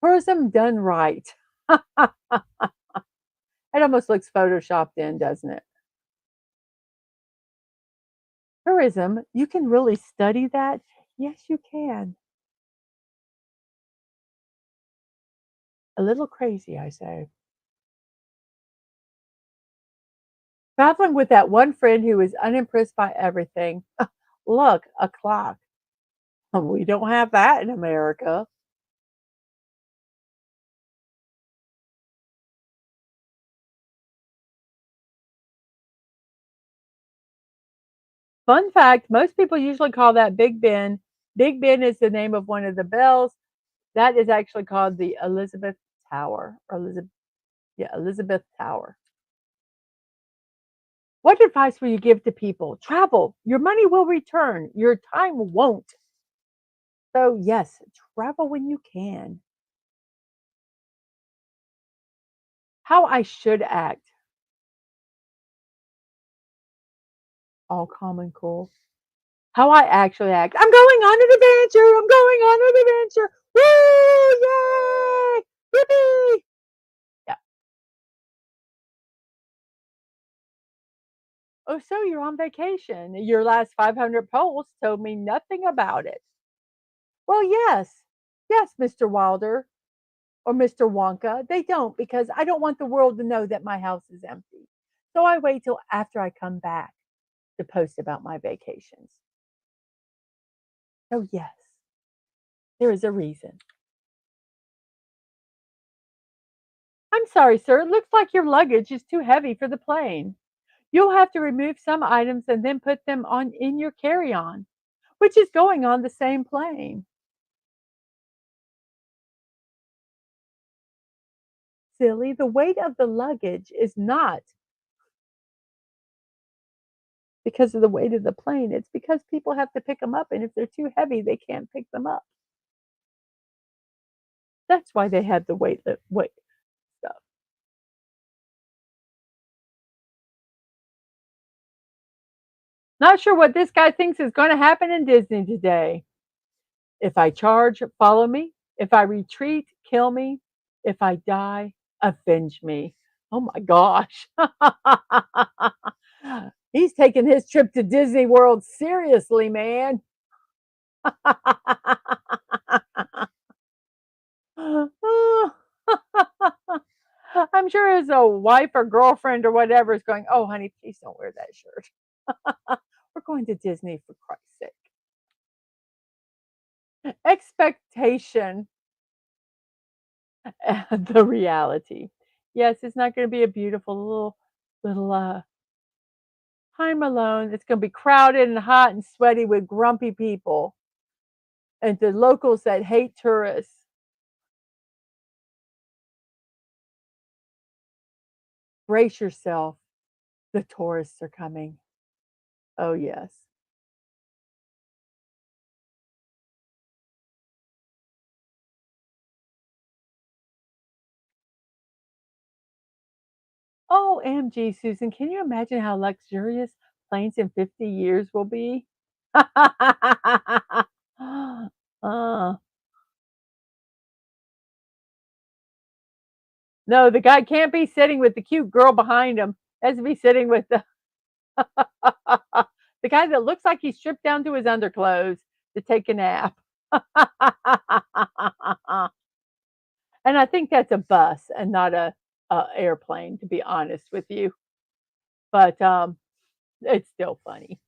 Tourism done right. It almost looks photoshopped in, doesn't it? Tourism, you can really study that. Yes, you can. A little crazy, I say. Traveling with that one friend who is unimpressed by everything. Look, a clock. We don't have that in America. Fun fact, most people usually call that Big Ben. Big Ben is the name of one of the bells. That is actually called the Elizabeth Tower or Elizabeth Tower. What advice will you give to people? Travel. Your money will return. Your time won't. So, yes, travel when you can. How I should act. all calm and cool. How I actually act. I'm going on an adventure. I'm going on an adventure. Woo! Yay! Yippee! Yeah. Oh, so you're on vacation. Your last 500 posts told me nothing about it. Well, yes. Yes, Mr. Wilder or Mr. Wonka. They don't because I don't want the world to know that my house is empty. So I wait till after I come back to post about my vacations. Oh, yes, there is a reason. I'm sorry, sir. It looks like your luggage is too heavy for the plane. You'll have to remove some items and then put them on in your carry-on, which is going on the same plane. Silly, the weight of the luggage is not because of the weight of the plane. It's because people have to pick them up, and if they're too heavy, they can't pick them up. That's why they have the weight stuff. Not sure what this guy thinks is going to happen in Disney today. If I charge, follow me. If I retreat, kill me. If I die, avenge me. Oh my gosh. He's taking his trip to Disney World seriously, man. I'm sure his wife or girlfriend or whatever is going, oh, honey, please don't wear that shirt. We're going to Disney for Christ's sake. Expectation, the reality. Yes, it's not going to be a beautiful little time alone. It's going to be crowded and hot and sweaty with grumpy people and the locals that hate tourists. Brace yourself. The tourists are coming. Oh, yes. OMG, Susan, can you imagine how luxurious planes in 50 years will be? Uh, no, the guy can't be sitting with the cute girl behind him. Has to be sitting with the the guy that looks like he's stripped down to his underclothes to take a nap. And I think that's a bus and not a airplane, to be honest with you. But it's still funny.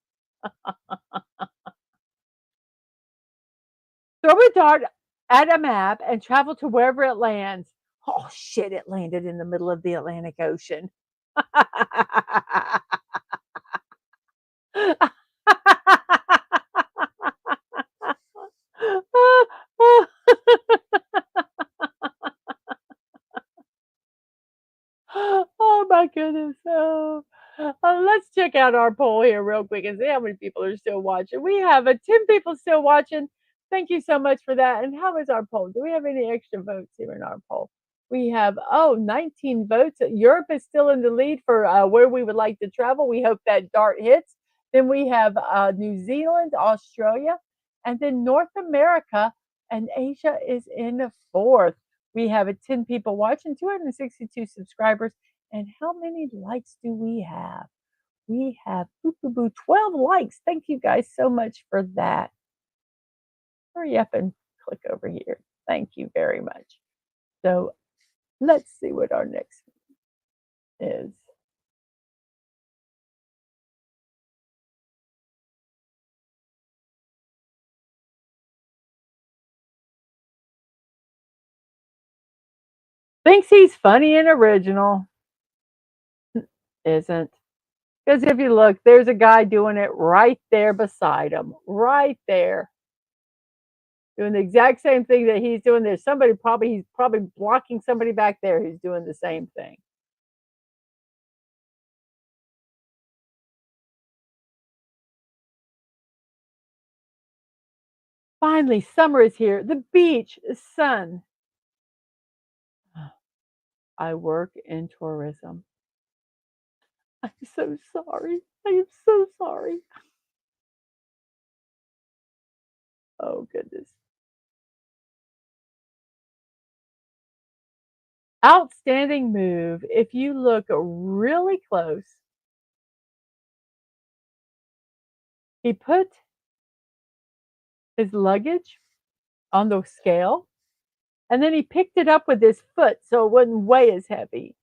Throw a dart at a map and travel to wherever it lands. Oh shit! It landed in the middle of the Atlantic Ocean. Oh my goodness. Let's check out our poll here real quick and see how many people are still watching. We have 10 people still watching. Thank you so much for that. And how is our poll? Do we have any extra votes here in our poll? We have, 19 votes. Europe is still in the lead for where we would like to travel. We hope that dart hits. Then we have New Zealand, Australia, and then North America and Asia is in the fourth. We have 10 people watching, 262 subscribers. And how many likes do we have? We have 12 likes. Thank you guys so much for that. Hurry up and click over here. Thank you very much. So let's see what our next one is. Thinks he's funny and original. Isn't. Because if you look, there's a guy doing it right there beside him. Right there. Doing the exact same thing that he's doing. There's somebody he's probably blocking somebody back there who's doing the same thing. Finally, summer is here. The beach, the sun. I work in tourism. I'm so sorry. I am so sorry. Oh, goodness. Outstanding move. If you look really close, he put his luggage on the scale, and then he picked it up with his foot so it wouldn't weigh as heavy.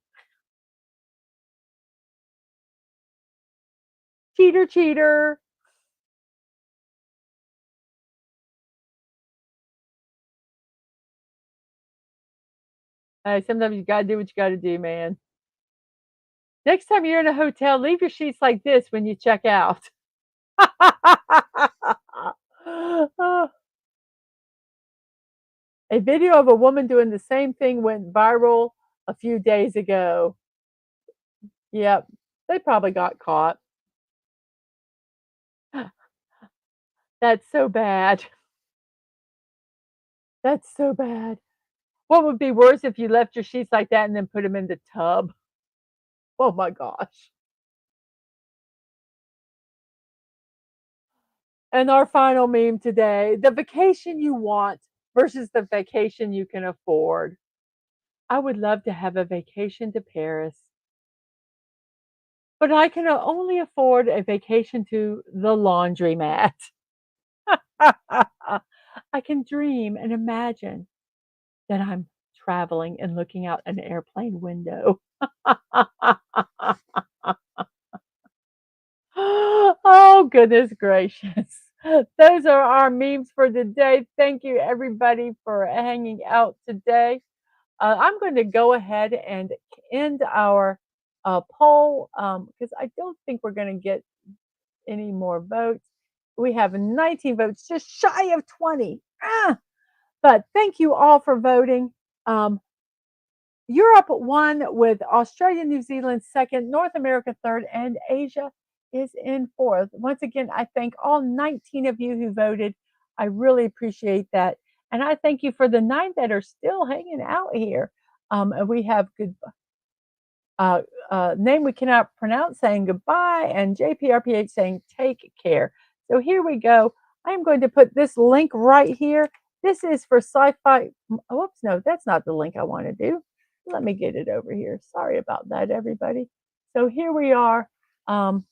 Cheater, cheater. Sometimes you gotta do what you gotta do, man. Next time you're in a hotel, leave your sheets like this when you check out. A video of a woman doing the same thing went viral a few days ago. Yep, they probably got caught. That's so bad. That's so bad. What would be worse if you left your sheets like that and then put them in the tub? Oh my gosh. And our final meme today, the vacation you want versus the vacation you can afford. I would love to have a vacation to Paris, but I can only afford a vacation to the laundromat. I can dream and imagine that I'm traveling and looking out an airplane window. Oh, goodness gracious. Those are our memes for today. Thank you, everybody, for hanging out today. I'm going to go ahead and end our poll because I don't think we're going to get any more votes. We have 19 votes, just shy of 20. But thank you all for voting. Um, Europe won with Australia, New Zealand second, North America third, and Asia is in fourth. Once again, I thank all 19 of you who voted. I really appreciate that. And I thank you for the 9 that are still hanging out here. And we have good uh, name we cannot pronounce saying goodbye, and JPRPH saying take care. So here we go. I'm going to put this link right here. This is for sci-fi. Whoops, no, that's not the link I want to do. Let me get it over here. Sorry about that, everybody. So here we are. Um,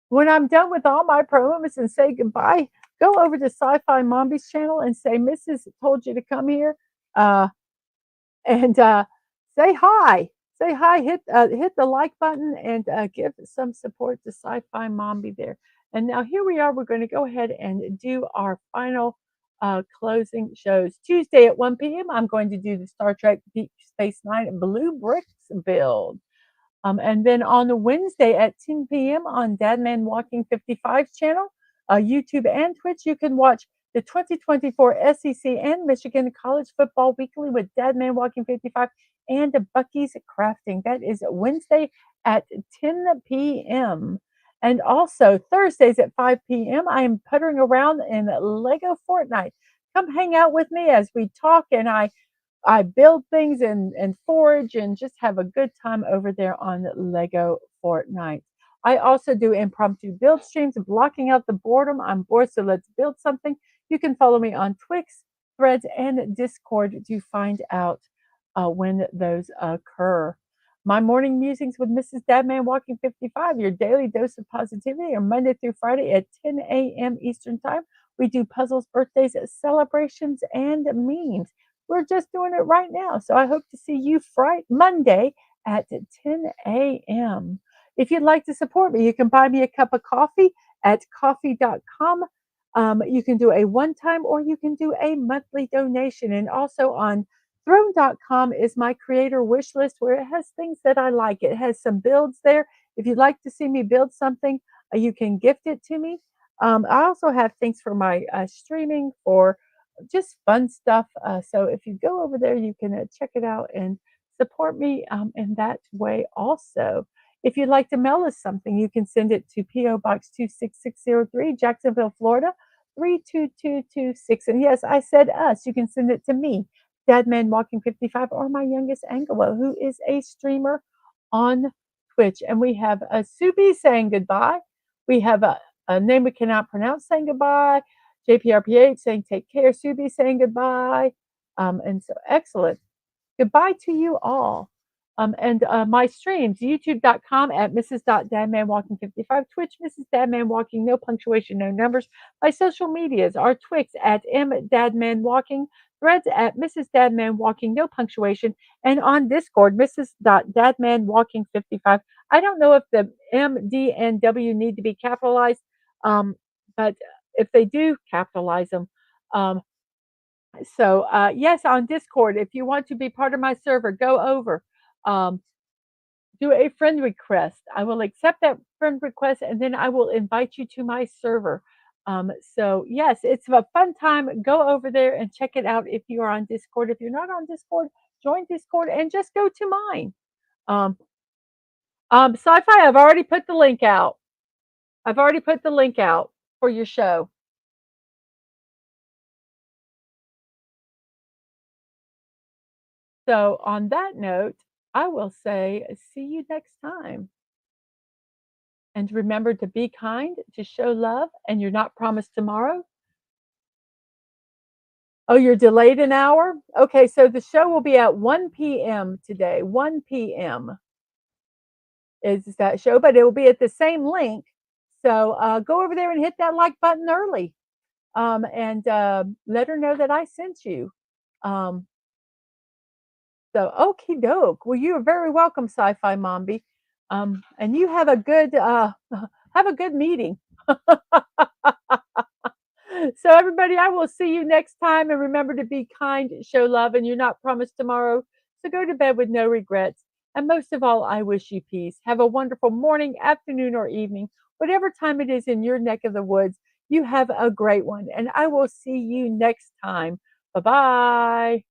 when I'm done with all my promos and say goodbye, go over to Sci-Fi Mombi's channel and say, Mrs. told you to come here. And say hi. Say hi. Hit the like button and give some support to Sci-Fi Mombi there. And now here we are. We're going to go ahead and do our final closing shows. Tuesday at 1 p.m. I'm going to do the Star Trek Deep Space Nine Blue Bricks build. And then on Wednesday at 10 p.m. on DadmanWalking55's channel, YouTube and Twitch, you can watch the 2024 SEC and Michigan College Football Weekly with DadmanWalking55 and Bucky's Crafting. That is Wednesday at 10 p.m. And also Thursdays at 5 p.m. I am puttering around in Lego Fortnite. Come hang out with me as we talk and I build things and forage and just have a good time over there on Lego Fortnite. I also do impromptu build streams, blocking out the boredom. I'm bored, so let's build something. You can follow me on Twix, Threads, and Discord to find out when those occur. My morning musings with Mrs. DadmanWalking55, your daily dose of positivity, are Monday through Friday at 10 a.m. Eastern Time. We do puzzles, birthdays, celebrations, and memes. We're just doing it right now. So I hope to see you Friday, Monday at 10 a.m. If you'd like to support me, you can buy me a cup of coffee at coffee.com. You can do a one time or you can do a monthly donation. And also on throne.com is my creator wish list where it has things that I like. It has some builds there. If you'd like to see me build something, you can gift it to me. I also have things for my streaming for just fun stuff. So if you go over there, you can check it out and support me in that way also. If you'd like to mail us something, you can send it to P.O. Box 26603, Jacksonville, Florida, 32226. And yes, I said us. You can send it to me, Dadman Walking 55, or my youngest Angelo, who is a streamer on Twitch, and we have a Subi saying goodbye. We have a name we cannot pronounce saying goodbye. JPRPH saying take care. Subi saying goodbye. And so excellent. Goodbye to you all. And my streams, youtube.com at Mrs.DadmanWalking55, Twitch, Mrs.DadmanWalking, no punctuation, no numbers. My social medias are Twix at MDadmanWalking, Threads at Mrs.DadmanWalking, no punctuation, and on Discord, Mrs.DadmanWalking55. I don't know if the M, D, and W need to be capitalized, but if they do, capitalize them. Um, yes, on Discord, if you want to be part of my server, go over, um, do a friend request. I will accept that friend request and then I will invite you to my server. Yes, it's a fun time. Go over there and check it out if you are on Discord. If you're not on Discord, join Discord and just go to mine. Um, Sci-Fi, I've already put the link out. I've already put the link out for your show. So, on that note, I will say see you next time. And remember to be kind, to show love, and you're not promised tomorrow. Oh, you're delayed an hour? Okay, so the show will be at 1 p.m. today. 1 p.m. is that show, but it will be at the same link. So go over there and hit that like button early, and let her know that I sent you. Um, So, okie doke. Well, you are very welcome, Sci-Fi Mombi. And you have a good meeting. So, everybody, I will see you next time. And remember to be kind, show love, and you're not promised tomorrow. So, go to bed with no regrets. And most of all, I wish you peace. Have a wonderful morning, afternoon, or evening, whatever time it is in your neck of the woods. You have a great one. And I will see you next time. Bye bye.